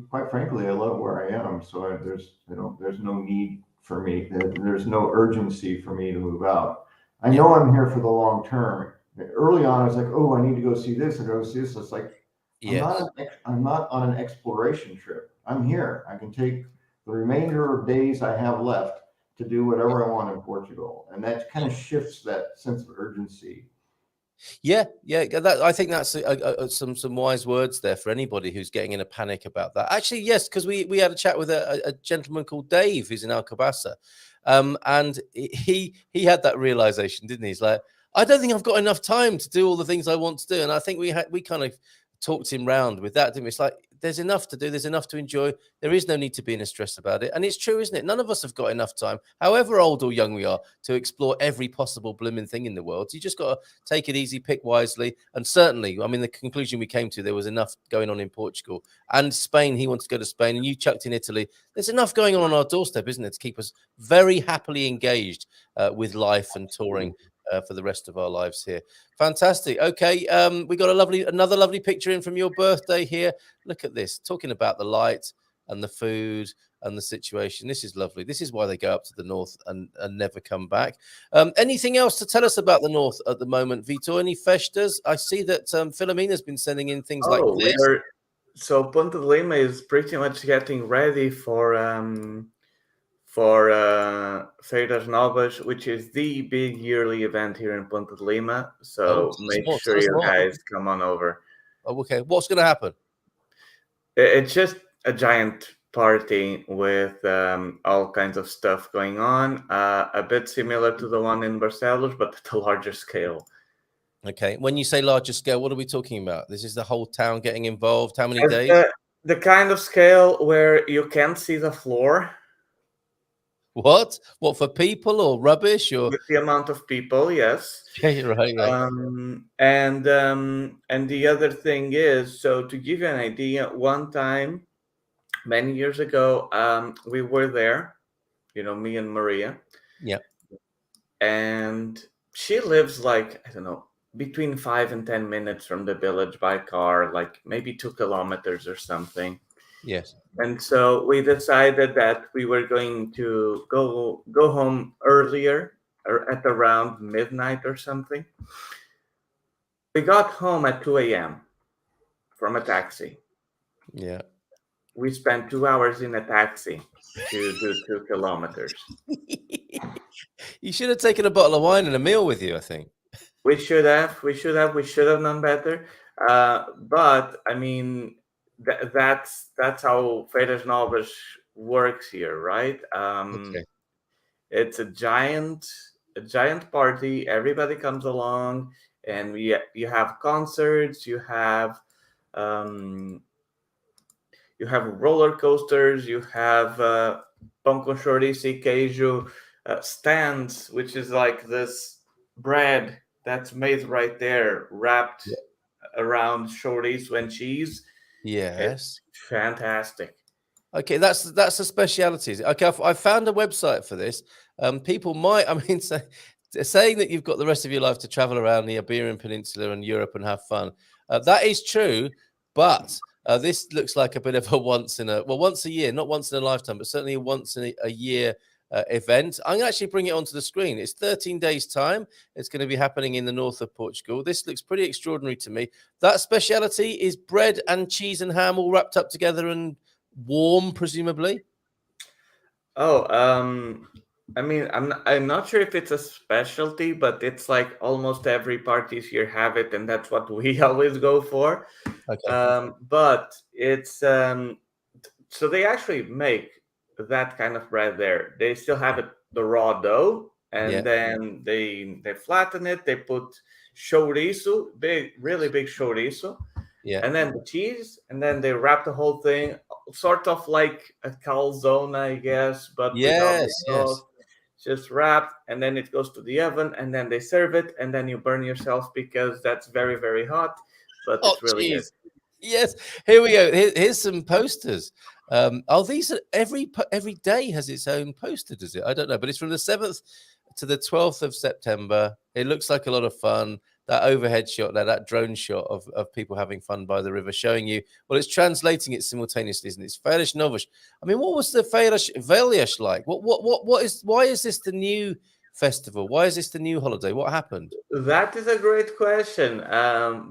quite frankly, I love where I am. So there's no need for me. There's no urgency for me to move out. I know I'm here for the long term. Early on, I was like, oh, I need to go see this and go see this. It's like, I'm not on an exploration trip. I'm here. I can take the remainder of days I have left to do whatever I want in Portugal. And that kind of shifts that sense of urgency. Yeah. I think that's some wise words there for anybody who's getting in a panic about that. Actually, yes, because we had a chat with a gentleman called Dave who's in Alcobaça, and he had that realization, didn't he? He's like, I don't think I've got enough time to do all the things I want to do, and I think we kind of talked him round with that, didn't we? It's like there's enough to do. There's enough to enjoy. There is no need to be in a stress about it. And it's true, isn't it? None of us have got enough time, however old or young we are, to explore every possible blooming thing in the world. So you just got to take it easy, pick wisely. And certainly, I mean, the conclusion we came to, there was enough going on in Portugal and Spain. He wants to go to Spain, and you chucked in Italy. There's enough going on our doorstep, isn't it, to keep us very happily engaged with life and touring for the rest of our lives here. Fantastic. Okay, we got another lovely picture in from your birthday here. Look at this, talking about the light and the food and the situation. This is lovely. This is why they go up to the north and never come back. Anything else to tell us about the north at the moment, Vitor? Any festas? I see that Philomena's been sending in things like this. So Ponte de Lima is pretty much getting ready for Feiras Novas, which is the big yearly event here in Ponte de Lima. So make sure you guys come on over. Oh, okay. What's going to happen? It's just a giant party with all kinds of stuff going on, a bit similar to the one in Barcelos, but at a larger scale. Okay. When you say larger scale, what are we talking about? This is the whole town getting involved. How many days? The kind of scale where you can't see the floor. What for people or rubbish or with the amount of people? Yes. Yeah, right. And the other thing is, so to give you an idea, one time many years ago, we were there, me and Maria. Yeah. And she lives like, I don't know, between 5 and 10 minutes from the village by car, like maybe 2 kilometers or something. Yes. And so we decided that we were going to go home earlier, or at around midnight or something. We got home at 2 a.m. from a taxi. Yeah. We spent 2 hours in a taxi to do 2 kilometers. You should have taken a bottle of wine and a meal with you, I think. We should have done better. But I mean, that's how Feiras Novas works here, right? Okay. It's a giant party. Everybody comes along, and you have concerts. You have roller coasters. You have pão com chouriço e queijo stands, which is like this bread that's made right there, wrapped around chouriço and cheese. Yes. It's fantastic. Okay, that's a speciality. Okay, I found a website for this. People might, saying that you've got the rest of your life to travel around the Iberian Peninsula and Europe and have fun. That is true, but this looks like a bit of a once a year, not once in a lifetime, but certainly a once in a year event. I'm going to actually bring it onto the screen. It's 13 days time. It's going to be happening in the north of Portugal. This looks pretty extraordinary to me. That speciality is bread and cheese and ham all wrapped up together and warm, presumably. I'm not sure if it's a specialty, but it's like almost every party here have it, and that's what we always go for. Okay. But it's so they actually make that kind of bread there. They still have the raw dough, and then they flatten it. They put chouriço, really big chouriço, and then the cheese, and then they wrap the whole thing, sort of like a calzone, I guess, but without the sauce. Just wrapped, and then it goes to the oven, and then they serve it, and then you burn yourself because that's very, very hot, but it's really good. Yes, here we go. Here's some posters. These are every day has its own poster, does it? I don't know, but it's from the 7th to the 12th of September. It looks like a lot of fun. That overhead shot there, that drone shot of people having fun by the river, showing you, well, it's translating it simultaneously, isn't it? It's Feiras Novas. I mean, what was the Feiras Velhas like? Why is this the new festival? Why is this the new holiday? What happened? That is a great question.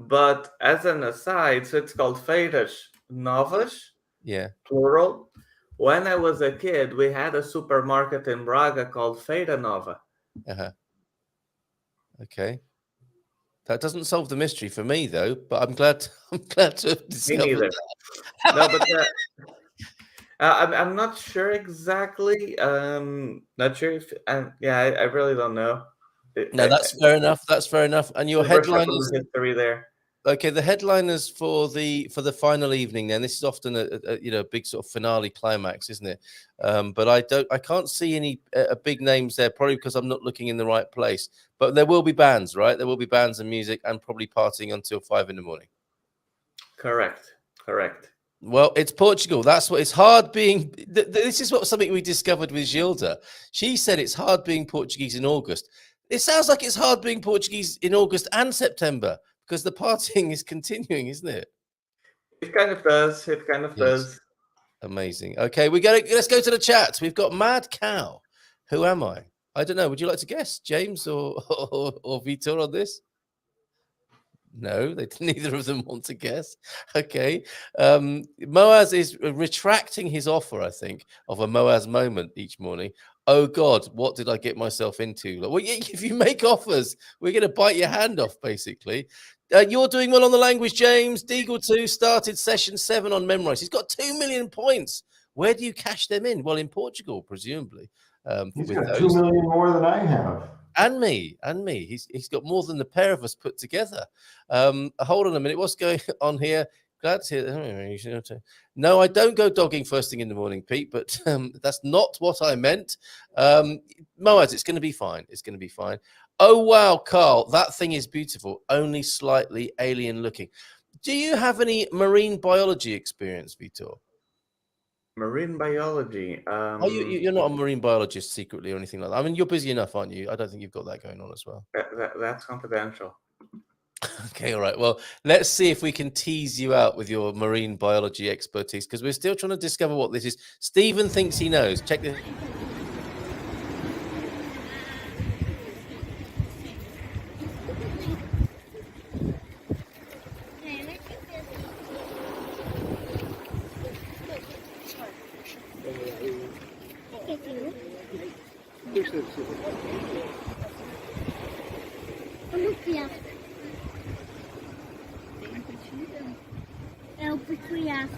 But as an aside, so it's called Feiras Novas. Yeah. Plural. When I was a kid, we had a supermarket in Braga called Feira Nova. Okay. That doesn't solve the mystery for me, though. But I'm glad to have discovered. Me neither. No, but I'm not sure exactly. Not sure if. I really don't know. No, that's fair enough. That's fair enough. And your headline is history there. Okay, the headliners for the final evening. Then this is often a big sort of finale climax, isn't it? But I can't see any big names there, probably because I'm not looking in the right place. But there will be bands, right? There will be bands and music, and probably partying until 5 a.m. Correct. Well, it's Portugal. That's what it's hard being. This is something we discovered with Gilda. She said it's hard being Portuguese in August. It sounds like it's hard being Portuguese in August and September because the partying is continuing, isn't it? It kind of does. Does. Amazing. Okay, let's go to the chat. We've got Mad Cow. Who am I? I don't know. Would you like to guess, James or Vitor on this? No, neither of them want to guess. Okay. Moaz is retracting his offer, I think, of a Moaz moment each morning. Oh, God, what did I get myself into? Well, if you make offers, we're going to bite your hand off, basically. You're doing well on the language, James. Deagle2 started session 7 on Memrise. He's got 2 million points. Where do you cash them in? Well, in Portugal, presumably. He's got 2 million more than I have. And me. He's got more than the pair of us put together. Hold on a minute. What's going on here? Glad to hear. No, I don't go dogging first thing in the morning, Pete, but that's not what I meant. Moaz, it's going to be fine. It's going to be fine. Oh, wow, Carl, that thing is beautiful, only slightly alien looking. Do you have any marine biology experience, Vitor? Marine biology. You're not a marine biologist secretly or anything like that. I mean, you're busy enough, aren't you? I don't think you've got that going on as well. That's confidential. Okay, all right. Well, let's see if we can tease you out with your marine biology expertise because we're still trying to discover what this is. Stephen thinks he knows. Check this. É o peculiar.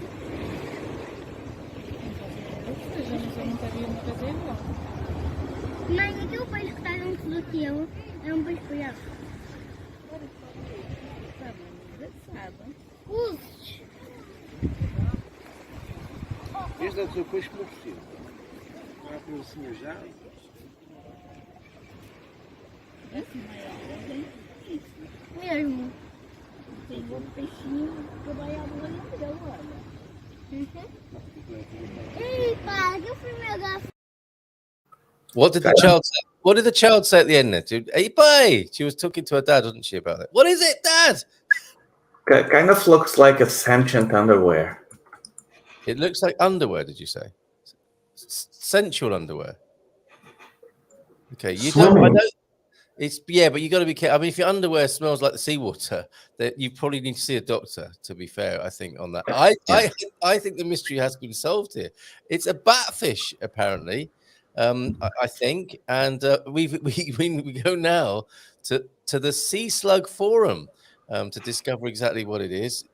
Mãe, aquele peixe que está dentro daquele é um peixe peculiar. Usos. Este deve ser o peixe morrecido. Não é para assim já? Mesmo. Tem um peixinho que vai à bolinha dele, olha. Ei, pai, que foi meu gato? What did the child say at the end there? Hey, bye. She was talking to her dad, wasn't she, about it? What is it, Dad? Kind of looks like a sentient underwear. It looks like underwear, did you say? Sensual underwear. Okay, you don't. I know. But you got to be careful. I mean, if your underwear smells like the seawater, then you probably need to see a doctor. To be fair, I think on that. I think the mystery has been solved here. It's a batfish, apparently. I think, and we go now to the Sea Slug Forum to discover exactly what it is.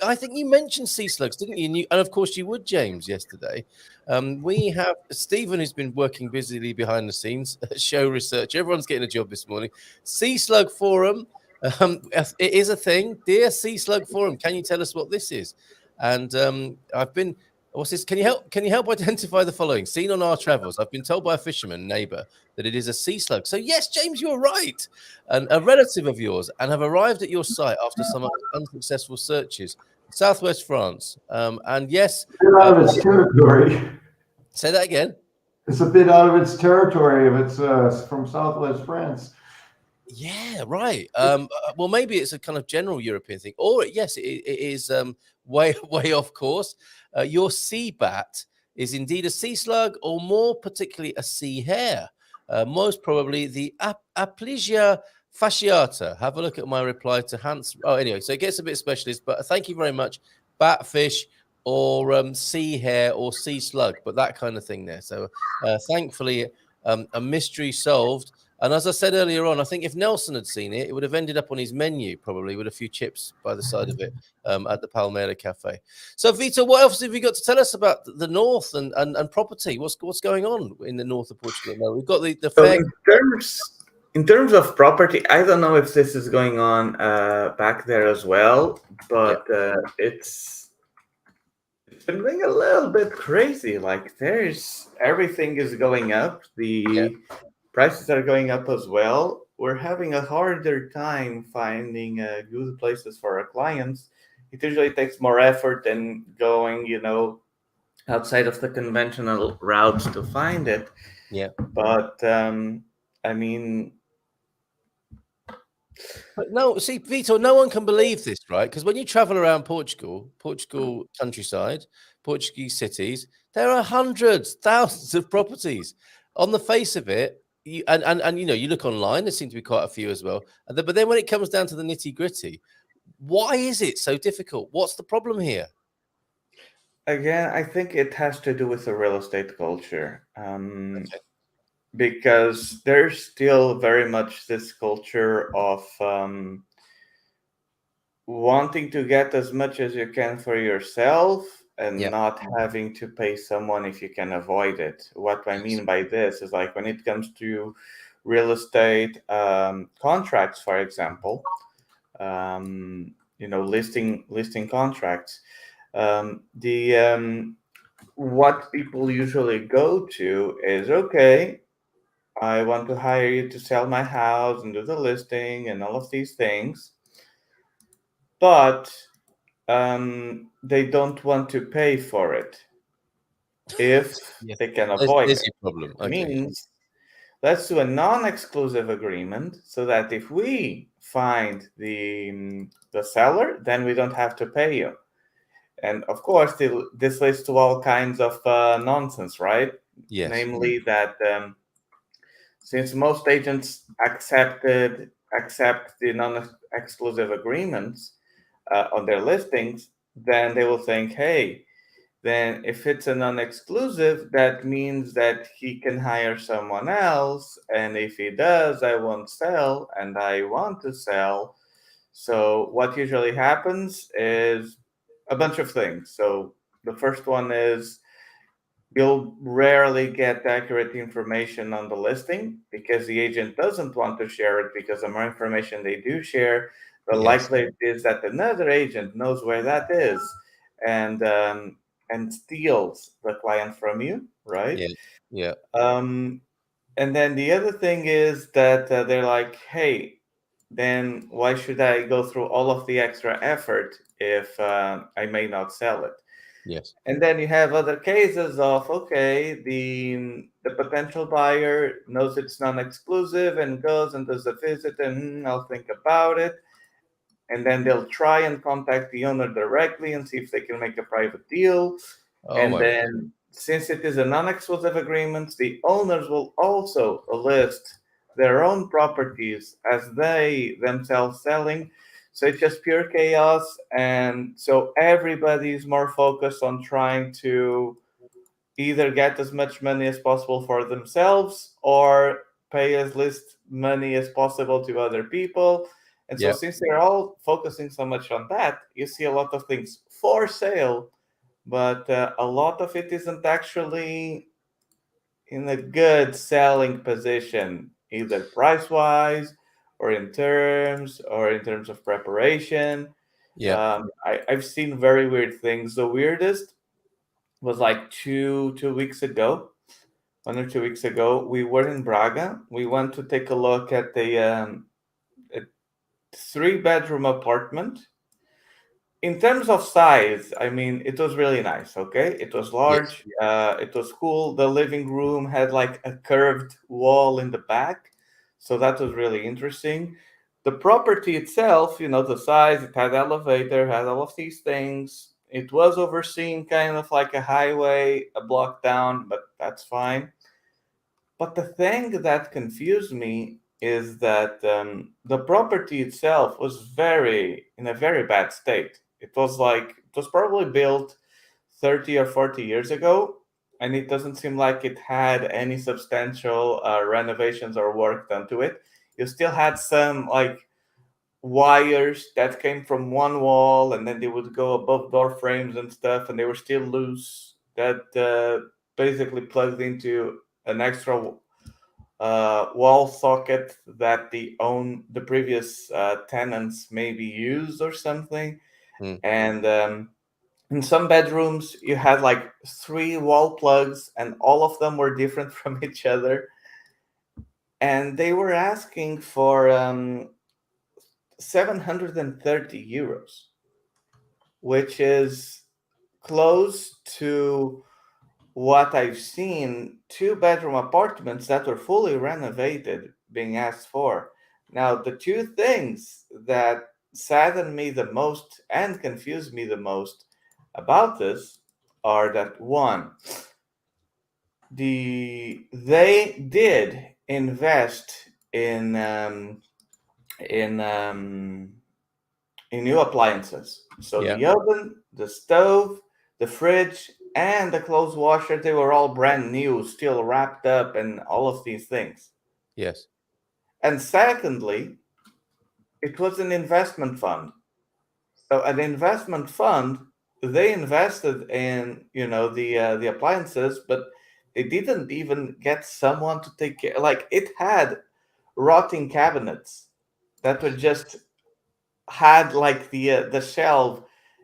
I think you mentioned sea slugs, didn't you? And of course you would, James, yesterday. We have Stephen, who's been working busily behind the scenes, show research. Everyone's getting a job this morning. Sea Slug Forum. It is a thing. Dear Sea Slug Forum, can you tell us what this is? And I've been. What's this? Can you help identify the following? Seen on our travels, I've been told by a fisherman neighbor that it is a sea slug. So yes, James, you're right. And a relative of yours, and have arrived at your site after some unsuccessful searches, Southwest France. And yes, a bit out of its territory. Say that again. It's a bit out of its territory if it's from Southwest France. Yeah, right. Well, maybe it's a kind of general European thing, or yes, it is way off course. Your sea bat is indeed a sea slug, or more particularly a sea hare. Most probably the Aplysia fasciata. Have a look at my reply to Hans. Oh, anyway, so it gets a bit specialist, but thank you very much. Batfish or sea hare or sea slug, but that kind of thing there. So thankfully, a mystery solved. And as I said earlier on, I think if Nelson had seen it, it would have ended up on his menu, probably with a few chips by the side of it at the Palmera Cafe. So, Vitor, what else have you got to tell us about the north and property? What's going on in the north of Portugal? Now, we've got the fair. In terms of property, I don't know if this is going on back there as well, but it's been going a little bit crazy. Like everything is going up. The prices are going up as well. We're having a harder time finding good places for our clients. It usually takes more effort than going, outside of the conventional routes to find it. Yeah. But I mean, But no, see, Vitor, no one can believe this, right? Because when you travel around Portugal countryside, Portuguese cities, there are hundreds, thousands of properties. On the face of it, and you look online, there seem to be quite a few as well. But then when it comes down to the nitty gritty, why is it so difficult? What's the problem here? again, I think it has to do with the real estate culture. Because there's still very much this culture of wanting to get as much as you can for yourself and not having to pay someone if you can avoid it. What I mean by this is like when it comes to real estate contracts, for example, listing contracts. What people usually go to is, okay, I want to hire you to sell my house and do the listing and all of these things, but they don't want to pay for it if they can avoid There's it. your problem. Okay. Means let's do a non-exclusive agreement so that if we find the seller, then we don't have to pay you. And of course, this leads to all kinds of nonsense, right? Yes. Namely that since most agents accept the non-exclusive agreements on their listings, then they will think, hey, then if it's a non-exclusive, that means that he can hire someone else. And if he does, I won't sell, and I want to sell. So what usually happens is a bunch of things. So the first one is you'll rarely get accurate information on the listing because the agent doesn't want to share it, because the more information they do share, the likelihood is that another agent knows where that is and steals the client from you, right? Yeah. And then the other thing is that they're like, hey, then why should I go through all of the extra effort if I may not sell it? Yes. And then you have other cases of, okay, the potential buyer knows it's non-exclusive and goes and does a visit and I'll think about it. And then they'll try and contact the owner directly and see if they can make a private deal. And then since it is a non-exclusive agreement, the owners will also list their own properties as they themselves selling. So it's just pure chaos. And so everybody's more focused on trying to either get as much money as possible for themselves or pay as least money as possible to other people. And so since they're all focusing so much on that, you see a lot of things for sale, but a lot of it isn't actually in a good selling position, either price-wise or in terms of preparation. I've seen very weird things. The weirdest was like 2 weeks ago, 1 or 2 weeks ago. We were in Braga. We went to take a look at a 3-bedroom apartment. In terms of size, I mean, it was really nice. Okay, it was large. It was cool. The living room had like a curved wall in the back, so that was really interesting. The property itself, the size, it had elevator, had all of these things. It was overseen kind of like a highway, a block down, but that's fine. But the thing that confused me is that the property itself was in a very bad state. It was probably built 30 or 40 years ago, and it doesn't seem like it had any substantial renovations or work done to it. You still had some like wires that came from one wall, and then they would go above door frames and stuff, and they were still loose. That basically plugged into an extra wall socket that the previous tenants maybe used or something. And in some bedrooms you had like 3 wall plugs and all of them were different from each other, and they were asking for 730 euros, which is close to what I've seen 2-bedroom apartments that were fully renovated being asked for. Now, the two things that sadden me the most and confuse me the most about this are that, one, they did invest in new appliances. So Yeah. the oven, the stove, the fridge, and the clothes washer, they were all brand new, still wrapped up, and all of these things. Yes. And secondly, it was an investment fund. So an investment fund, they invested in the appliances, but they didn't even get someone to take care. Like, it had rotting cabinets that were just had like the shelf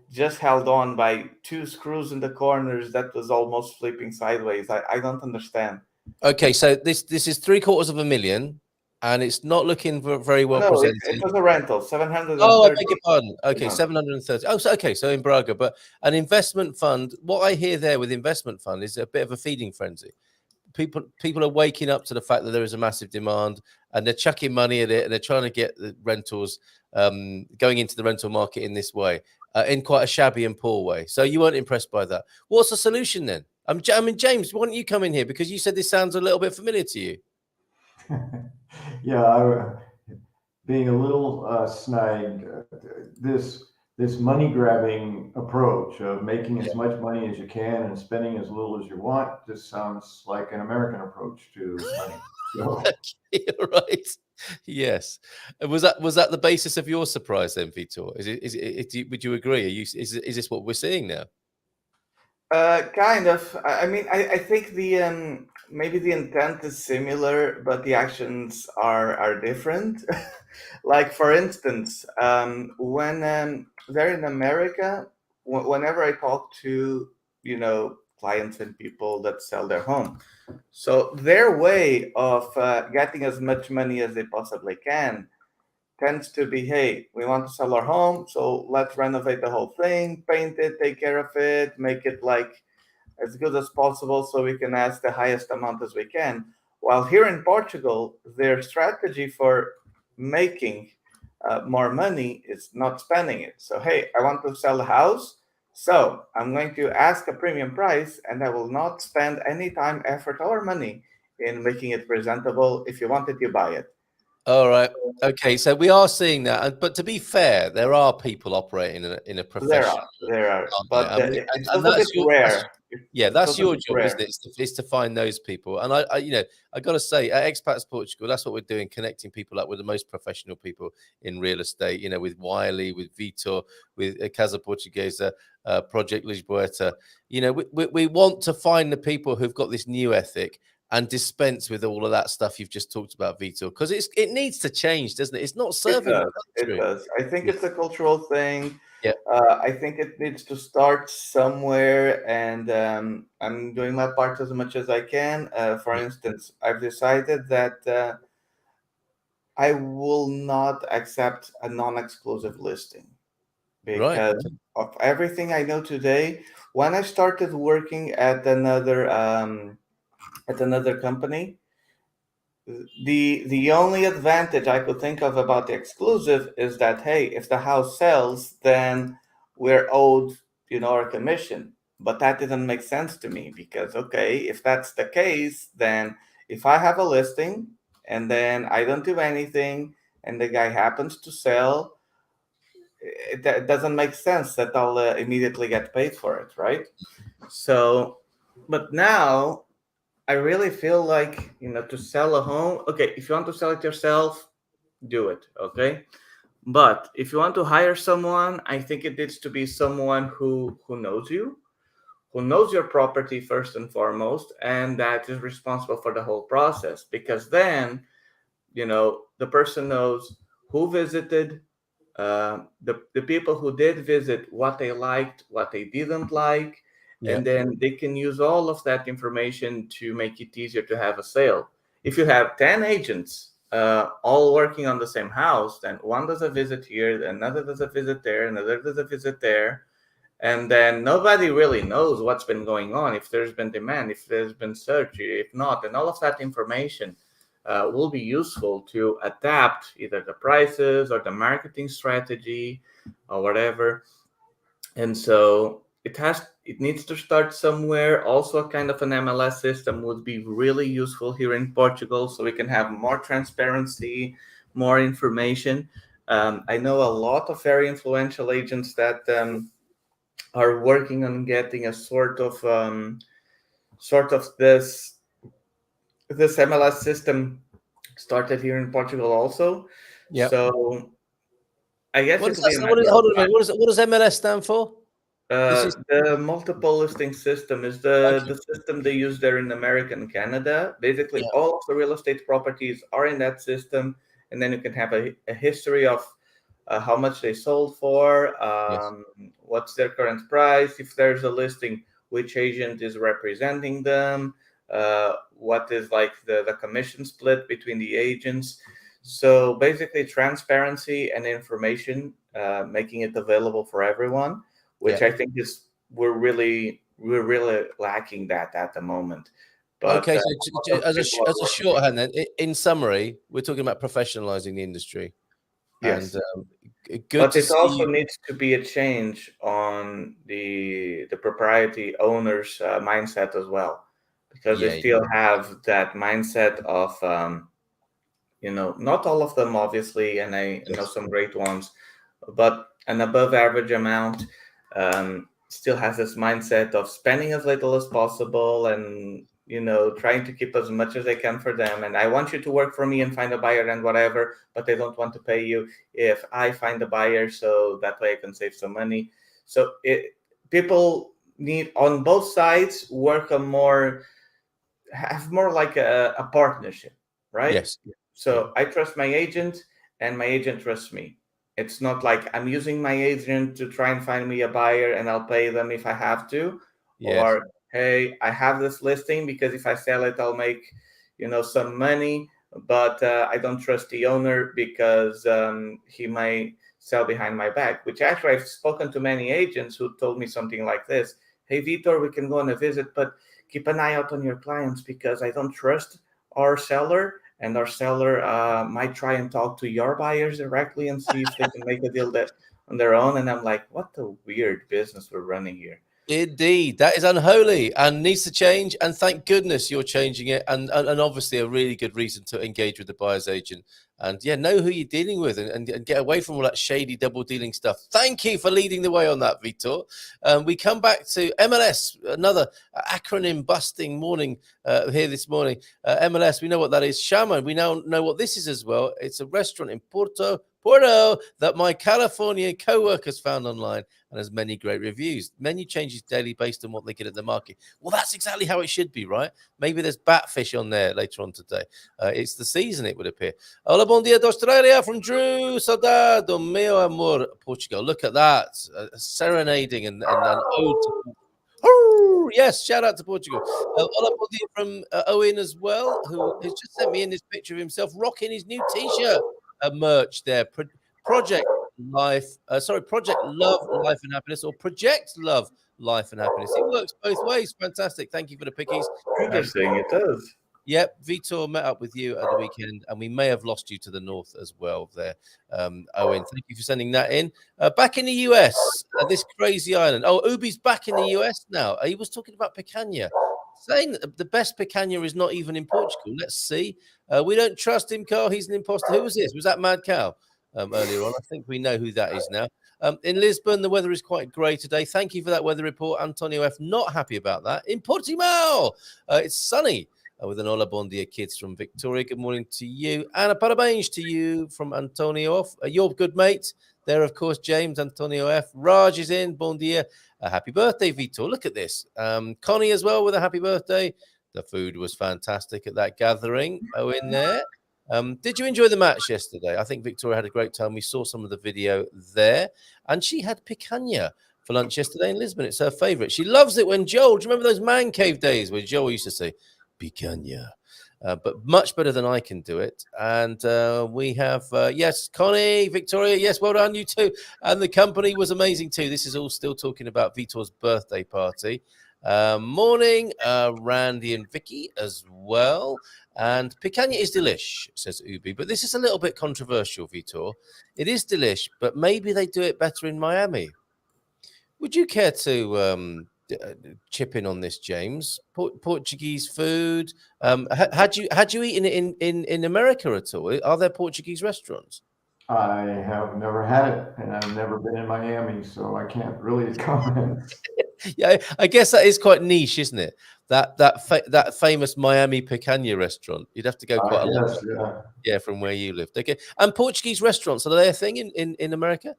just held on by 2 screws in the corners that was almost flipping sideways. I don't understand. Okay, so this is 750,000, and it's not looking very well No, presented. it was a rental, 730. Oh, I beg your pardon. Okay, No. 730. Oh, so okay, so in Braga, but an investment fund. What I hear there with investment fund is a bit of a feeding frenzy. People are waking up to the fact that there is a massive demand, and they're chucking money at it, and they're trying to get the rentals going into the rental market in this way, in quite a shabby and poor way. So you weren't impressed by that. What's the solution then? I mean, James, why don't you come in here, because you said this sounds a little bit familiar to you? Yeah, being a little snide, this money grabbing approach of making as much money as you can and spending as little as you want just sounds like an American approach to money. So, Right. Yes. And was that the basis of your surprise then, Vitor? Would you agree? Is this what we're seeing now? Kind of. I mean, I think the maybe the intent is similar, but the actions are different. Like, for instance, when they're in America, whenever I talk to clients and people that sell their home, so their way of getting as much money as they possibly can tends to be, hey, we want to sell our home, so let's renovate the whole thing, paint it, take care of it, make it like as good as possible so we can ask the highest amount as we can. While here in Portugal, their strategy for making more money is not spending it. So, hey, I want to sell a house, so I'm going to ask a premium price, and I will not spend any time, effort, or money in making it presentable. If you want it, you buy it. All right. Okay. So we are seeing that, but to be fair, there are people operating in a profession. There are, Aren't but there? I mean, it's and a bit rare. that's It's a your bit job, isn't it? Is to find those people. And I got to say, at Expats Portugal, that's what we're doing, connecting people up with the most professional people in real estate. With Wiley, with Vitor, with Casa Portuguesa, Project Lisboeta. We want to find the people who've got this new ethic and dispense with all of that stuff you've just talked about, Vitor, because it needs to change, doesn't it? It's not serving the country. It does. I think it's a cultural thing. Yeah. I think it needs to start somewhere, and I'm doing my part as much as I can. For instance, I've decided that I will not accept a non-exclusive listing Right. because of everything I know today. When I started working at another company, the only advantage I could think of about the exclusive is that, hey, if the house sells, then we're owed our commission. But that didn't make sense to me because, okay, if that's the case, then if I have a listing and then I don't do anything and the guy happens to sell, it doesn't make sense that I'll immediately get paid for it, right? So, but now I really feel like, to sell a home, okay, if you want to sell it yourself, do it, okay? But if you want to hire someone, I think it needs to be someone who knows you, who knows your property first and foremost, and that is responsible for the whole process. Because then, the person knows who visited, the people who did visit, what they liked, what they didn't like, and then they can use all of that information to make it easier to have a sale. If you have 10 agents all working on the same house, then one does a visit here, another does a visit there, another does a visit there, and then nobody really knows what's been going on, if there's been demand, if there's been search, if not, and all of that information will be useful to adapt either the prices or the marketing strategy or whatever. And so it needs to start somewhere. Also, a kind of an MLS system would be really useful here in Portugal, so we can have more transparency, more information. I know a lot of very influential agents that are working on getting a sort of this MLS system started here in Portugal also. Yeah. So I guess hold on a minute. What does MLS stand for? The multiple listing system is the system they use there in America and Canada. Basically, all of the real estate properties are in that system, and then you can have a history of how much they sold for, what's their current price, if there's a listing, which agent is representing them, what is like the commission split between the agents. So basically transparency and information, making it available for everyone, which I think we're really lacking that at the moment. But, okay, so as a shorthand then, in summary, we're talking about professionalizing the industry. Yes. And but it also needs to be a change on the propriety owners' mindset as well, because they still have that mindset of not all of them obviously, and I know some great ones, but an above average amount still has this mindset of spending as little as possible and trying to keep as much as they can for them. And I want you to work for me and find a buyer and whatever, but they don't want to pay you if I find a buyer, so that way I can save some money. So people need on both sides have more like a partnership, right? Yes. So I trust my agent and my agent trusts me. It's not like I'm using my agent to try and find me a buyer and I'll pay them if I have to. Or, hey, I have this listing because if I sell it, I'll make, some money, but I don't trust the owner because he might sell behind my back, which actually I've spoken to many agents who told me something like this. Hey, Vitor, we can go on a visit, but keep an eye out on your clients because I don't trust our seller. And our seller might try and talk to your buyers directly and see if they can make a deal on their own. And I'm like, what a weird business we're running here. Indeed, that is unholy and needs to change. And thank goodness you're changing it. And obviously a really good reason to engage with the buyer's agent. And know who you're dealing with and get away from all that shady double dealing stuff. Thank you for leading the way on that, Vitor. We come back to MLS, another acronym busting morning here this morning. MLS, we know what that is. Shaman, we now know what this is as well. It's a restaurant in Porto that my California co-workers found online and has many great reviews. Menu changes daily based on what they get at the market. Well, that's exactly how it should be, right? Maybe there's batfish on there later on today. It's the season, it would appear. Hola, bom dia de Australia from Drew. Saudade, meu amor, Portugal. Look at that. Serenading and an ode to yes, shout out to Portugal. Hola, bom dia from Owen as well, who has just sent me in this picture of himself rocking his new T-shirt. Merch there. Project Love, Life and Happiness, or Project Love, Life and Happiness. It works both ways. Fantastic. Thank you for the pickies. Interesting, it does. Yep, Vitor met up with you at the weekend, and we may have lost you to the north as well there. Owen, thank you for sending that in. Back in the US, this crazy island. Oh, Ubi's back in the US now. He was talking about picanha, saying that the best picanha is not even in Portugal. Let's see. We don't trust him, Carl. He's an imposter. Who was this? Was that Mad Cow earlier on? I think we know who that is now. In Lisbon, the weather is quite grey today. Thank you for that weather report. Antonio F. Not happy about that. In Portimao, it's sunny. With an hola bon dia kids from Victoria. Good morning to you. And a parabéns to you from Antonio F. You're good, mate. there, of course, James Antonio F. Raj is in. Bon dia. Happy birthday, Vitor. Look at this. Connie as well with a happy birthday. The food was fantastic at that gathering. Oh, in there. Did you enjoy the match yesterday? I think Victoria had a great time. We saw some of the video there. And she had picanha for lunch yesterday in Lisbon. It's her favorite. She loves it when Joel, do you remember those man cave days where Joel used to say, picanha? But much better than I can do it. And we have, yes, Connie, Victoria, yes, well done, you too. And the company was amazing too. This is all still talking about Vitor's birthday party. Morning, Randy and Vicky as well. And picanha is delish, says Ubi. But this is a little bit controversial, Vitor. It is delish, but maybe they do it better in Miami. Would you care to chip in on this, James? Portuguese food. Had you eaten it in America at all? Are there Portuguese restaurants? I have never had it, and I've never been in Miami, so I can't really comment. Yeah, I guess that is quite niche, isn't it? That famous Miami picanha restaurant. You'd have to go quite a lot. Yeah, from where you lived. Okay, and Portuguese restaurants, are they a thing in America?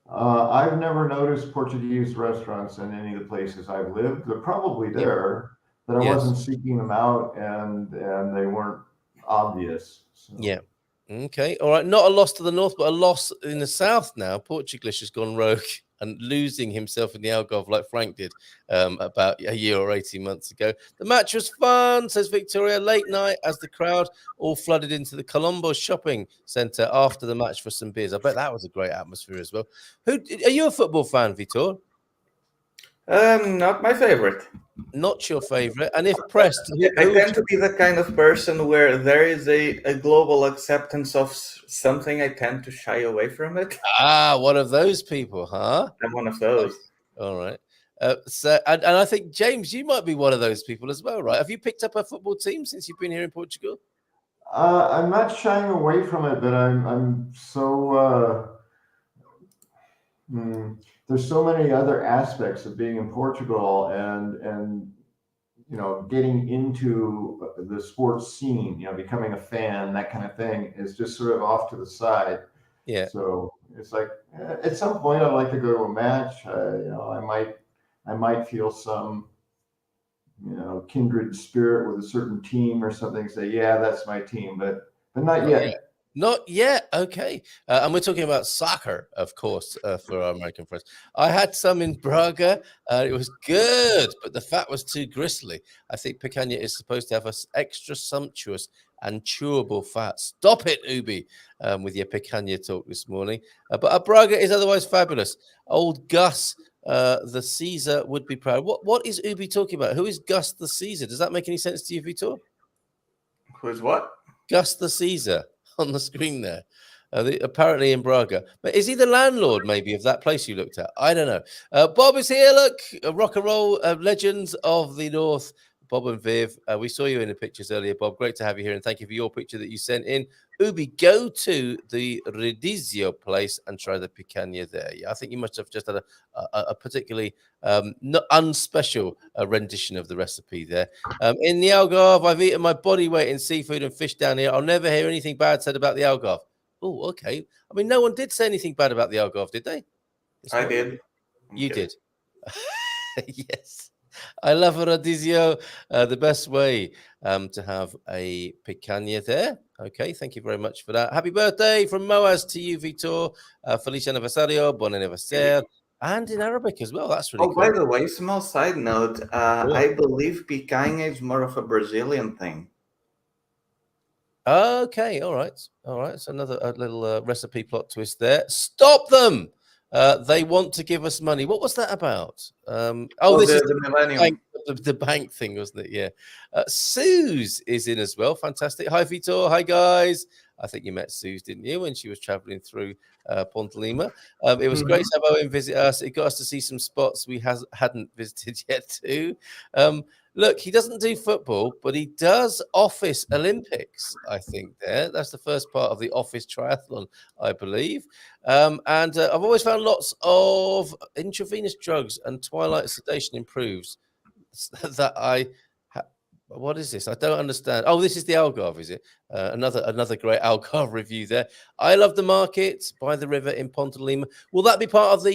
I've never noticed Portuguese restaurants in any of the places I've lived. They're probably there, but I wasn't seeking them out, and they weren't obvious. So. Yeah. Okay. All right. Not a loss to the north, but a loss in the south now. Portugal has gone rogue and losing himself in the Algarve like Frank did about a year or 18 months ago. The match was fun, says Victoria. Late night as the crowd all flooded into the Colombo shopping centre after the match for some beers. I bet that was a great atmosphere as well. Are you a football fan, Vitor? Not my favorite. Not your favorite. And if pressed, I tend to be the kind of person where there is a global acceptance of something. I tend to shy away from it. One of those people, huh? I'm one of those. All right. So I think, James, you might be one of those people as well, right? Have you picked up a football team since you've been here in Portugal? I'm not shying away from it, but I'm so there's so many other aspects of being in Portugal and getting into the sports scene, becoming a fan, that kind of thing is just sort of off to the side. Yeah. So it's like at some point I'd like to go to a match. I might feel some kindred spirit with a certain team or something. Say, yeah, that's my team, but not yet. Yeah. Not yet. Okay. And we're talking about soccer, of course, for our American friends. I had some in Braga. It was good, but the fat was too gristly. I think picanha is supposed to have an extra sumptuous and chewable fat. Stop it, Ubi, with your picanha talk this morning. But Braga is otherwise fabulous. Old Gus, the Caesar, would be proud. What is Ubi talking about? Who is Gus the Caesar? Does that make any sense to you, Vitor? Who's what? Gus the Caesar. On the screen there, apparently in Braga. But is he the landlord, maybe, of that place you looked at? I don't know. Bob is here. Look, rock and roll legends of the North, Bob and Viv. We saw you in the pictures earlier, Bob. Great to have you here, and thank you for your picture that you sent in. Ubi, go to the Redizio place and try the picanha there. Yeah, I think you must have just had a particularly unspecial rendition of the recipe there. In the Algarve, I've eaten my body weight in seafood and fish down here. I'll never hear anything bad said about the Algarve. Oh, okay. I mean, no one did say anything bad about the Algarve, did they? I did. You did. Yes. I love Radizio. The best way to have a picanha there. Okay, thank you very much for that. Happy birthday from Moaz to you, Vitor. Feliz aniversario, bon aniversaire. And in Arabic as well. That's really cool. By the way, small side note. I believe picanha is more of a Brazilian thing. Okay, all right. So another little recipe plot twist there. Stop them! They want to give us money. What was that about? This is the millennium. The bank thing, wasn't it? Yeah. Suze is in as well. Fantastic. Hi, Vitor. Hi, guys. I think you met Suze, didn't you, when she was traveling through Ponte de Lima? It was great to have Owen visit us. It got us to see some spots we hadn't visited yet, too. Look, he doesn't do football, but he does office Olympics, I think, there. That's the first part of the office triathlon, I believe. And I've always found lots of intravenous drugs and twilight sedation improves that What is this? I don't understand. Oh, this is the Algarve, is it? Another great Algarve review there. I love the market by the river in Ponte de Lima. Will that be part of the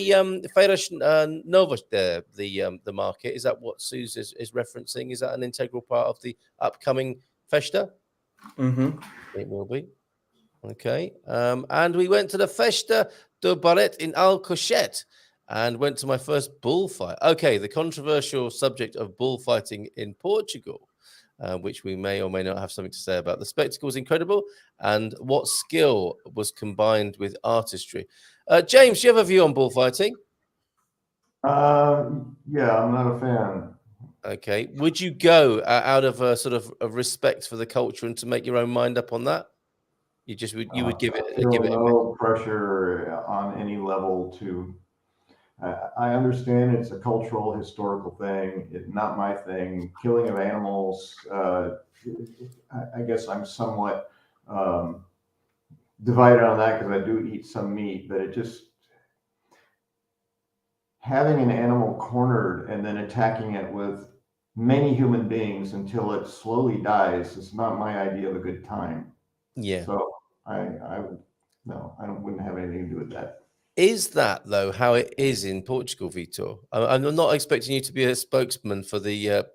Feira Nova there, the market? Is that what Suze is referencing? Is that an integral part of the upcoming Festa? Mm-hmm. It will be. Okay. And we went to the Festa do Barret in Alcochete and went to my first bullfight. Okay, the controversial subject of bullfighting in Portugal. Which we may or may not have something to say about. The spectacle was incredible, and what skill was combined with artistry. James, do you have a view on bullfighting? Yeah, I'm not a fan. Okay. Would you go out of a sort of a respect for the culture and to make your own mind up on that? You would give it no pressure on any level to. I understand it's a cultural, historical thing. It's not my thing. Killing of animals. I guess I'm somewhat divided on that because I do eat some meat, but it just having an animal cornered and then attacking it with many human beings until it slowly dies is not my idea of a good time. Yeah. So I wouldn't have anything to do with that. Is that though how it is in Portugal, Vitor? I'm not expecting you to be a spokesman for the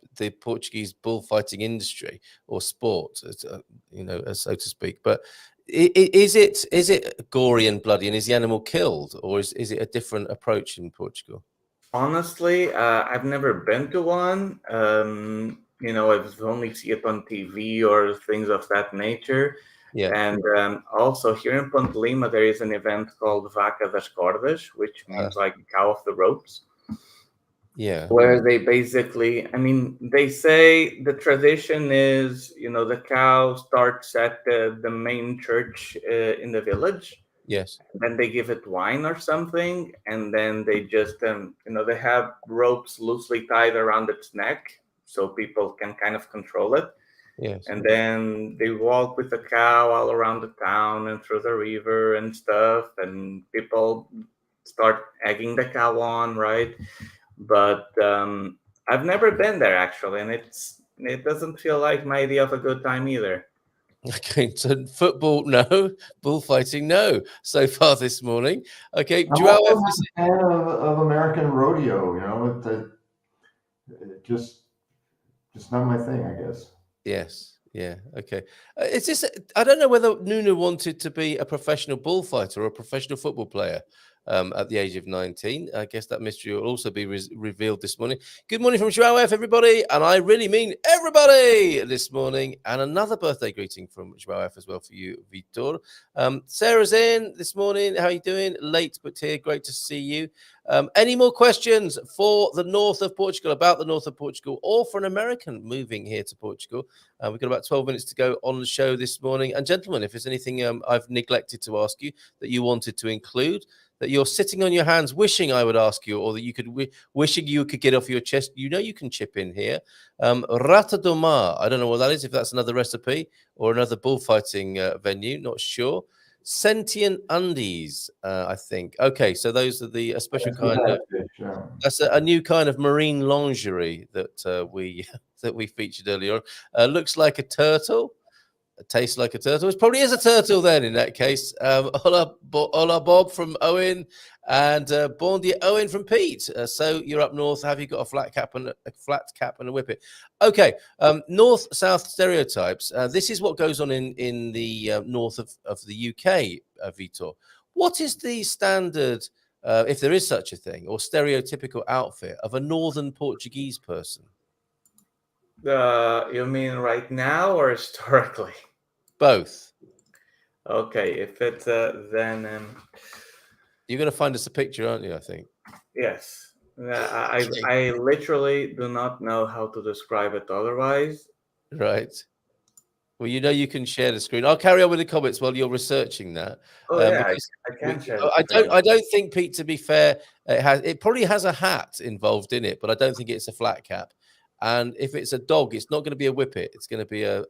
Portuguese bullfighting industry or sport, so to speak. But is it gory and bloody, and is the animal killed, or is it a different approach in Portugal? Honestly, I've never been to one. I've only seen it on TV or things of that nature. Yeah. And also here in Ponte de Lima, there is an event called Vaca das Cordas, which means like cow of the ropes. Yeah. Where they basically, they say the tradition is, the cow starts at the main church in the village. Yes. Then they give it wine or something, and then they just, they have ropes loosely tied around its neck so people can kind of control it. Yes. And then they walk with the cow all around the town and through the river and stuff, and people start egging the cow on, right? But I've never been there actually, and it doesn't feel like my idea of a good time either. Okay, so football, no. Bullfighting, no. So far this morning. Okay, I'm also not a fan of American rodeo. Just not my thing, I guess. Yes. Yeah. Okay. It's just I don't know whether Nuno wanted to be a professional bullfighter or a professional football player at the age of 19. I guess that mystery will also be revealed this morning. Good morning from João F, everybody, and I really mean everybody this morning. And another birthday greeting from João F as well for you, Vitor. Sarah's in this morning. How are you doing? Late but here. Great to see you. Any more questions for the north of Portugal, about the north of Portugal, or for an American moving here to Portugal? We've got about 12 minutes to go on the show this morning. And gentlemen, if there's anything I've neglected to ask you that you wanted to include, that you're sitting on your hands wishing I would ask you, or that you could wishing you could get off your chest, you can chip in here. Rata do Mar, I don't know what that is, if that's another recipe or another bullfighting venue, not sure. Sentient undies, I think. Okay, so those are a special kind of. That's a new kind of marine lingerie that we featured earlier on. Looks like a turtle. It tastes like a turtle. It probably is a turtle then. In that case, hola Bob from Owen, and bon dia Owen from Pete. So you're up north. Have you got a flat cap and a whippet? Okay, north-south stereotypes. This is what goes on in the north of the UK, Vitor. What is the standard, if there is such a thing, or stereotypical outfit of a northern Portuguese person? You mean right now or historically? Both. Okay, if it's then you're going to find us a picture, aren't you? I think. Yes. I literally do not know how to describe it otherwise. Right. Well, you can share the screen. I'll carry on with the comments while you're researching that. Oh yeah, I can share. I don't think, Pete, to be fair, it probably has a hat involved in it, but I don't think it's a flat cap. And if it's a dog, it's not going to be a whippet. It's going to be a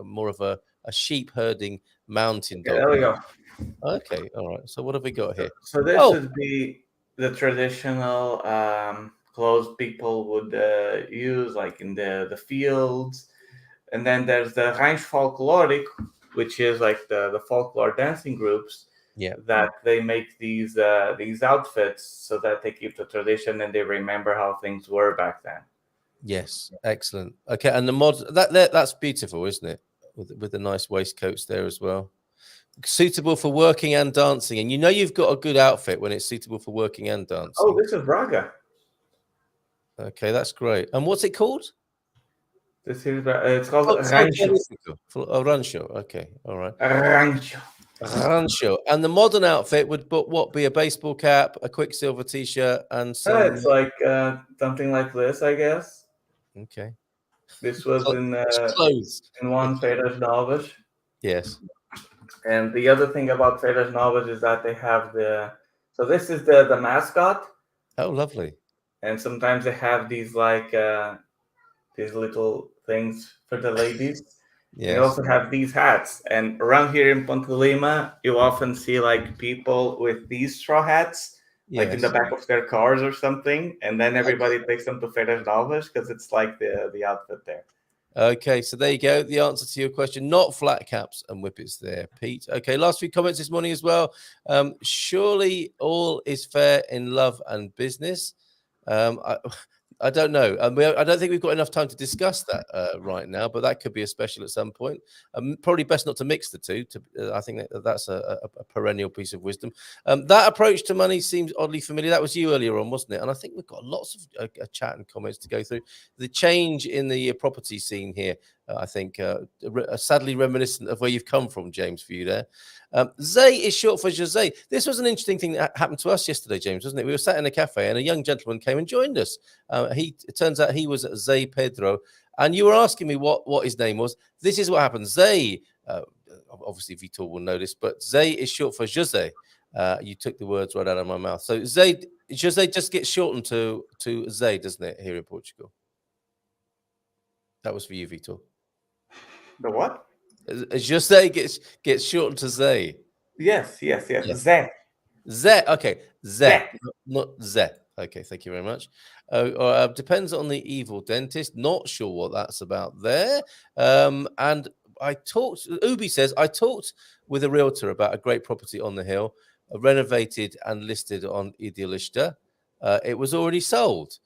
more of a sheep herding mountain dog. Yeah, there we go. Okay, all right. So what have we got here? So this would be the traditional clothes people would use, like in the fields. And then there's the rancho folkloric, which is like the folklore dancing groups. Yeah. That they make these outfits so that they keep the tradition and they remember how things were back then. Yes, excellent. Okay, and the mod that's beautiful, isn't it? With the nice waistcoats there as well. Suitable for working and dancing, and you know you've got a good outfit when it's suitable for working and dancing. Oh, this is Braga. Okay, that's great. And what's it called? This is it's called rancho. Rancho. Okay, all right. Rancho. Rancho. And the modern outfit would what be a baseball cap, a Quicksilver t-shirt, and some. It's like something like this, I guess. Okay. This was clothes in one Feiras Novas. Yes. And the other thing about Feiras Novas is that they have so this is the mascot. Oh, lovely. And sometimes they have these like these little things for the ladies. Yes. They also have these hats. And around here in Ponte de Lima, you often see like people with these straw hats, like in the back of their cars or something. And then everybody takes them to Feiras Novas because it's like the outfit there. Okay, so there you go. The answer to your question, not flat caps and whippets there, Pete. Okay, last few comments this morning as well. Surely all is fair in love and business. I don't know. I don't think we've got enough time to discuss that right now, but that could be a special at some point. Probably best not to mix the two. I think that's a perennial piece of wisdom. That approach to money seems oddly familiar. That was you earlier on, wasn't it? And I think we've got lots of chat and comments to go through. The change in the property scene here, I think, sadly reminiscent of where you've come from, James, for you there. Zay is short for Jose. This was an interesting thing that happened to us yesterday, James, wasn't it? We were sat in a cafe and a young gentleman came and joined us. It turns out he was Zay Pedro, and you were asking me what his name was. This is what happened. Zay, obviously Vitor will know this, but Zay is short for Jose. You took the words right out of my mouth. So Zay, Jose just gets shortened to Zay, doesn't it, here in Portugal? That was for you, Vitor. The what? Jose gets shortened to Zay. Yes. Zay. Zay. Okay. Zay. Not Zay. Okay. Thank you very much. Depends on the evil dentist. Not sure what that's about there. And Ubi says, I talked with a realtor about a great property on the hill, renovated and listed on Idealista. It was already sold.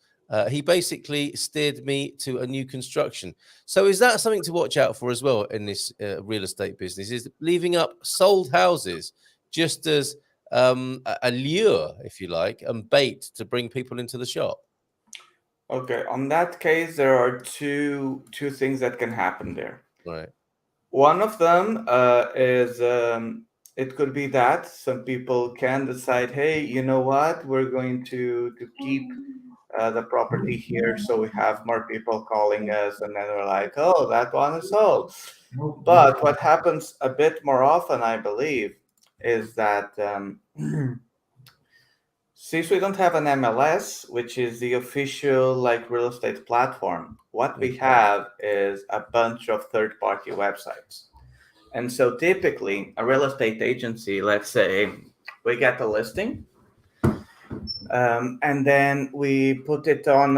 He basically steered me to a new construction. So is that something to watch out for as well in this real estate business? Is leaving up sold houses just as a lure, if you like, and bait to bring people into the shop? Okay, on that case, there are two things that can happen there. Right. One of them is it could be that some people can decide, hey, you know what, we're going to keep the property here, so we have more people calling us, and then we're like, oh, that one is sold. But what happens a bit more often, I believe, is that since we don't have an MLS, which is the official like real estate platform, what we have is a bunch of third-party websites. And so typically a real estate agency, let's say we get a listing, and then we put it on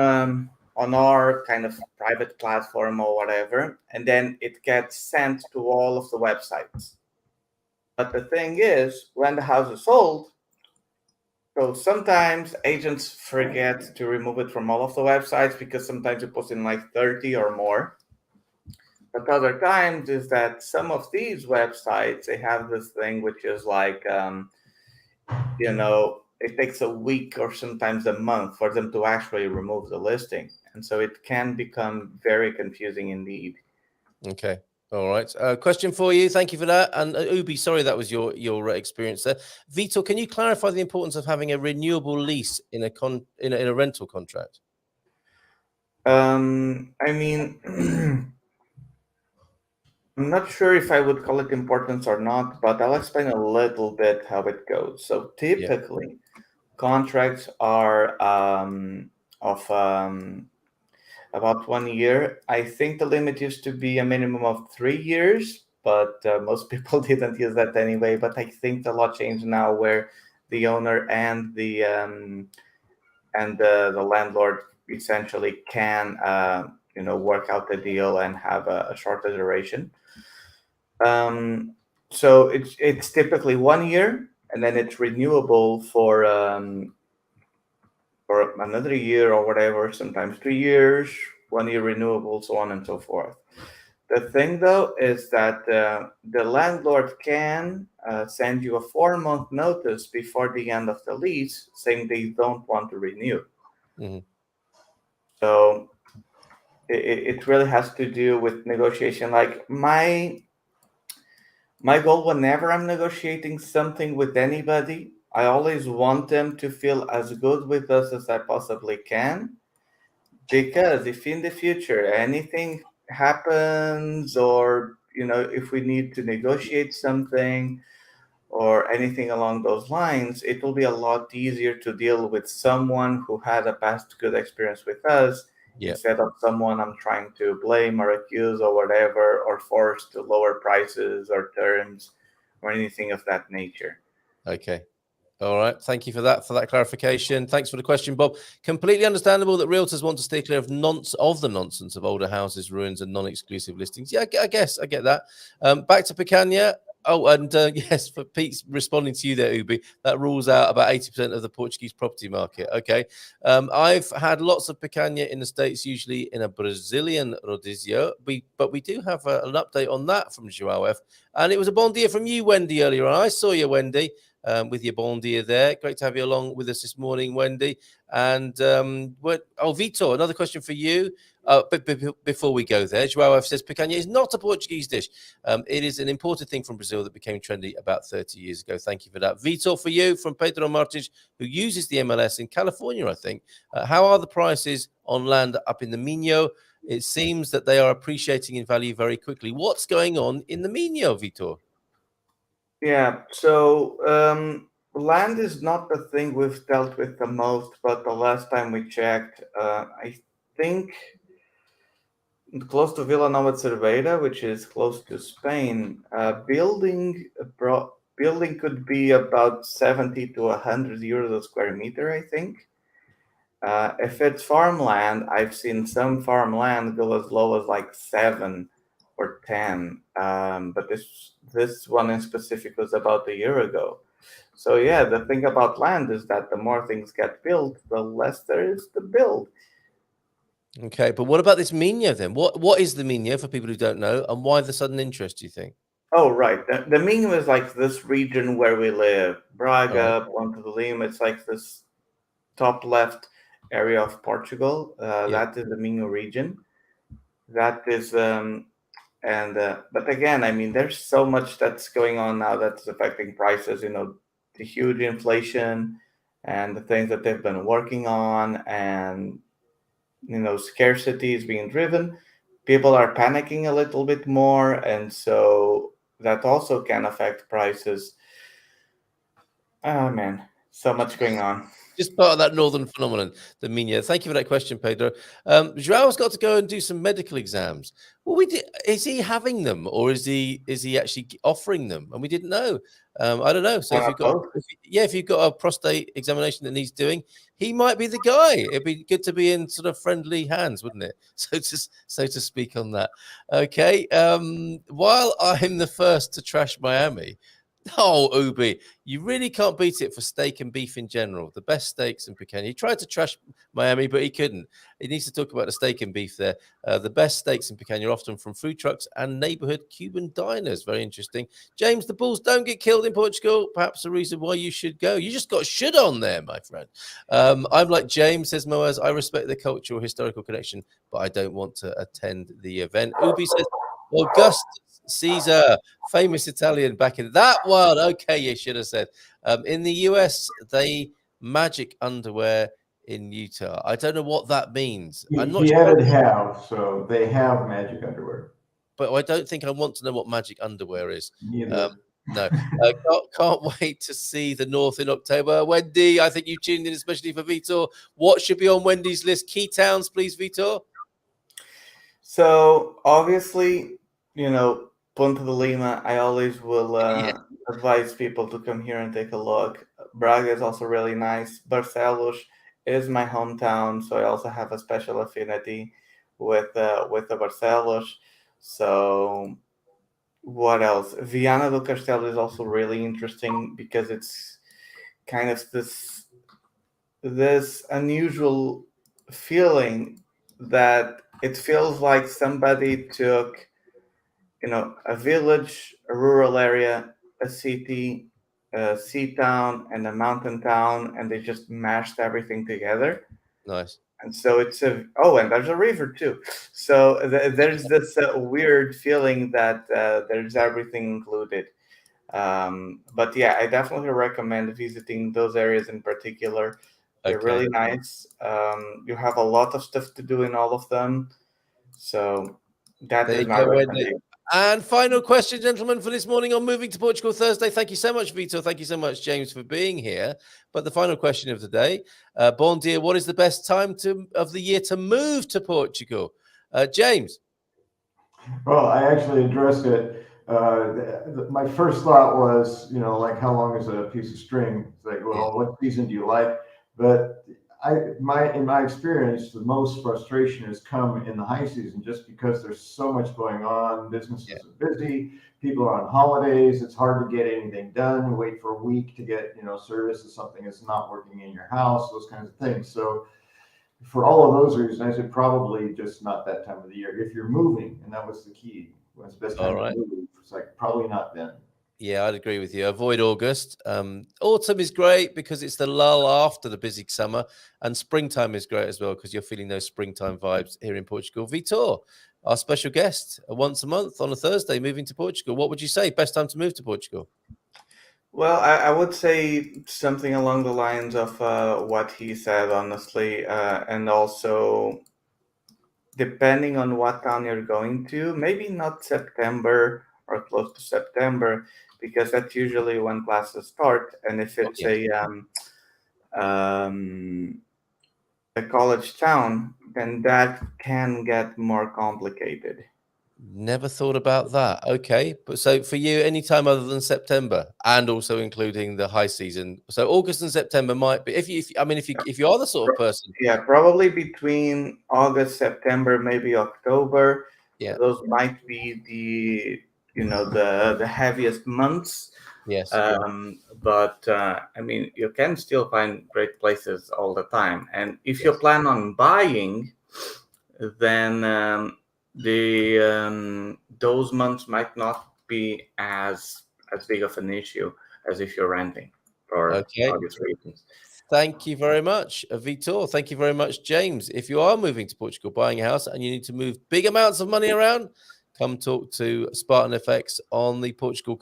our kind of private platform or whatever, and then it gets sent to all of the websites. But the thing is, when the house is sold, so sometimes agents forget to remove it from all of the websites because sometimes you post in like 30 or more. But other times is that some of these websites, they have this thing which is like, it takes a week or sometimes a month for them to actually remove the listing. And so it can become very confusing indeed. Okay. All right. Question for you. Thank you for that. And Ubi, sorry, that was your experience there. Vitor, can you clarify the importance of having a renewable lease in a rental contract? I mean, I'm not sure if I would call it importance or not, but I'll explain a little bit how it goes. So typically, contracts are of about 1 year. I think the limit used to be a minimum of 3 years, but most people didn't use that anyway. But I think the law changed now where the owner and the and the landlord essentially can work out the deal and have a shorter duration. So it's typically 1 year, and then it's renewable for another year or whatever, sometimes 3 years, 1 year renewable, so on and so forth. The thing, though, is that the landlord can send you a 4-month notice before the end of the lease saying they don't want to renew. Mm-hmm. So it really has to do with negotiation. Like my goal whenever I'm negotiating something with anybody, I always want them to feel as good with us as I possibly can. Because if in the future anything happens, or if we need to negotiate something or anything along those lines, it will be a lot easier to deal with someone who had a past good experience with us, instead of someone I'm trying to blame or accuse or whatever, or force to lower prices or terms or anything of that nature. Okay. All right. Thank you for that clarification. Thanks for the question, Bob. Completely understandable that realtors want to stay clear of the nonsense of older houses, ruins, and non-exclusive listings. Yeah, I guess I get that. Back to Picanha. Oh, and yes, for Pete's responding to you there, Ubi, that rules out about 80% of the Portuguese property market. Okay. I've had lots of Picanha in the States, usually in a Brazilian rodizio, but we do have an update on that from Joao F. And it was a bon dia from you, Wendy, earlier on. I saw you, Wendy. With your bon dia there. Great to have you along with us this morning, Wendy. And Vitor, another question for you. But before we go there, Joao says picanha is not a Portuguese dish. It is an imported thing from Brazil that became trendy about 30 years ago. Thank you for that. Vitor, for you, from Pedro Martins, who uses the MLS in California, I think. How are the prices on land up in the Minho? It seems that they are appreciating in value very quickly. What's going on in the Minho, Vitor? Yeah, so land is not the thing we've dealt with the most, but the last time we checked, I think close to Vila Nova de Cerveira, which is close to Spain, building could be about 70 to 100 euros a square meter, I think. If it's farmland, I've seen some farmland go as low as like 7 or 10. But this one in specific was about a year ago. So yeah, the thing about land is that the more things get built, the less there is to build. Okay, but what about this Minho then? What is the Minho for people who don't know, and why the sudden interest, do you think? Oh, right. The Minho is like this region where we live. Braga, Right. Ponte de Lima, it's like this top left area of Portugal. That is the Minho region. That is but again, I mean, there's so much that's going on now that's affecting prices. The huge inflation and the things that they've been working on, and scarcity is being driven. People are panicking a little bit more, and so that also can affect prices. Oh man, so much going on. Just part of that northern phenomenon, the Minho. Thank you for that question, Pedro. Joao's got to go and do some medical exams. Well, is he having them, or is he actually offering them? And we didn't know. I don't know. So if you've got a prostate examination that needs doing, he might be the guy. It'd be good to be in sort of friendly hands, wouldn't it? So to speak on that. Okay. While I'm the first to trash Miami. Oh, Ubi, you really can't beat it for steak and beef in general. The best steaks in Picanha. He tried to trash Miami, but he couldn't. He needs to talk about the steak and beef there. The best steaks in Picanha are often from food trucks and neighborhood Cuban diners. Very interesting. James, the Bulls don't get killed in Portugal. Perhaps a reason why you should go. You just got should on there, my friend. I'm like James, says Moaz. I respect the cultural, historical connection, but I don't want to attend the event. Ubi says, Augustus Caesar, famous Italian back in that one. Okay, you should have said. In the US, they magic underwear in Utah. I don't know what that means. I'm not He sure. added have, so they have magic underwear. But I don't think I want to know what magic underwear is. Neither. No, can't wait to see the North in October. Wendy, I think you tuned in especially for Vitor. What should be on Wendy's list? Key towns, please, Vitor. So obviously, Ponte de Lima, I always will advise people to come here and take a look. Braga is also really nice. Barcelos is my hometown, so I also have a special affinity with the Barcelos. So what else? Viana do Castelo is also really interesting because it's kind of this unusual feeling that it feels like somebody took, a village, a rural area, a city, a sea town, and a mountain town, and they just mashed everything together. Nice. And so and there's a river too. So there's this weird feeling that there's everything included. But yeah, I definitely recommend visiting those areas in particular. They're Okay. really nice. You have a lot of stuff to do in all of them. So that There is you my go, Wendy. recommendation. And final question, gentlemen, for this morning on Moving to Portugal Thursday. Thank you so much, Vitor. Thank you so much, James, for being here. But the final question of the day, bon dia, what is the best time of the year to move to Portugal? James. Well, I actually addressed it. My first thought was, like how long is a piece of string? It's like, well, what season do you like? But in my experience, the most frustration has come in the high season, just because there's so much going on. Businesses are busy. People are on holidays. It's hard to get anything done. You wait for a week to get, service if something is not working in your house, those kinds of things. So for all of those reasons, I said probably just not that time of the year. If you're moving, and that was the key, when's the best time to move? It's like probably not then. Yeah, I'd agree with you. Avoid August. Autumn is great because it's the lull after the busy summer, and springtime is great as well because you're feeling those springtime vibes here in Portugal. Vitor, our special guest, once a month on a Thursday, moving to Portugal. What would you say? Best time to move to Portugal? Well, I would say something along the lines of what he said, honestly, and also depending on what town you're going to, maybe not September or close to September, because that's usually when classes start. And if it's a college town, then that can get more complicated. Never thought about that. Okay, but so for you, any time other than September, and also including the high season, so August and September might be. If you are the sort of person, yeah, probably between August, September, maybe October. Yeah, those might be the heaviest months. Yes. But I mean, you can still find great places all the time. And if you plan on buying, then those months might not be as big of an issue as if you're renting for obvious reasons. Thank you very much, Vitor. Thank you very much, James. If you are moving to Portugal, buying a house, and you need to move big amounts of money around, come talk to Spartan FX on the Portugal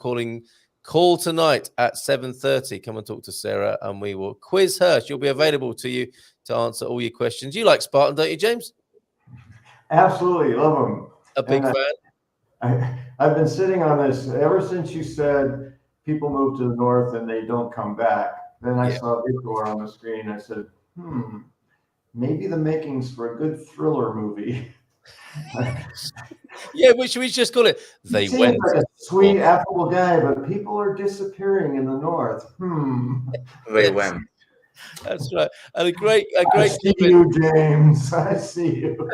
call tonight at 7:30. Come and talk to Sarah, and we will quiz her. She'll be available to you to answer all your questions. You like Spartan, don't you, James? Absolutely, love them. A big fan. I've been sitting on this ever since you said people move to the north and they don't come back. Then I saw Vitor on the screen. I said, maybe the makings for a good thriller movie. Yeah, which we just call it. They went. Like a sweet, affable guy, but people are disappearing in the north. They went. That's right. And a great. I see you, James. I see you.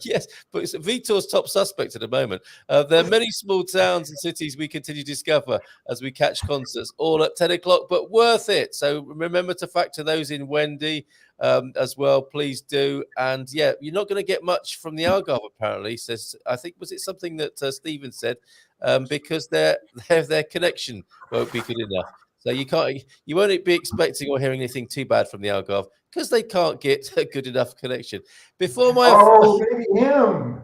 Yes, but it's Vitor's top suspect at the moment. There are many small towns and cities we continue to discover as we catch concerts, all at 10 o'clock, but worth it. So remember to factor those in, Wendy, as well. Please do. And yeah, you're not going to get much from the Algarve, apparently. Says, I think, was it something that Stephen said? Because their connection won't be good enough. So you won't be expecting or hearing anything too bad from the Algarve because they can't get a good enough connection. Before maybe him.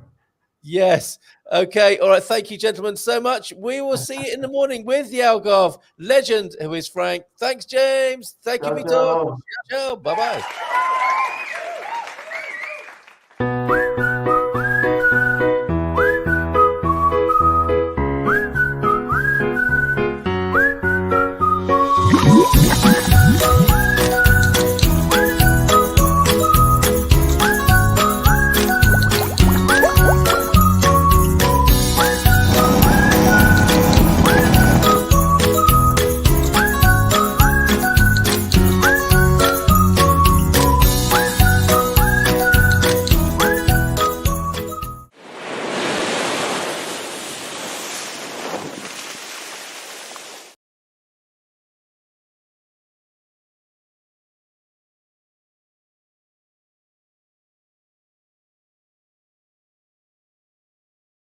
Yes. Okay. All right. Thank you, gentlemen, so much. We will see you in the morning with the Algarve legend, who is Frank. Thanks, James. Thank you, Vitor. Ciao. Bye-bye.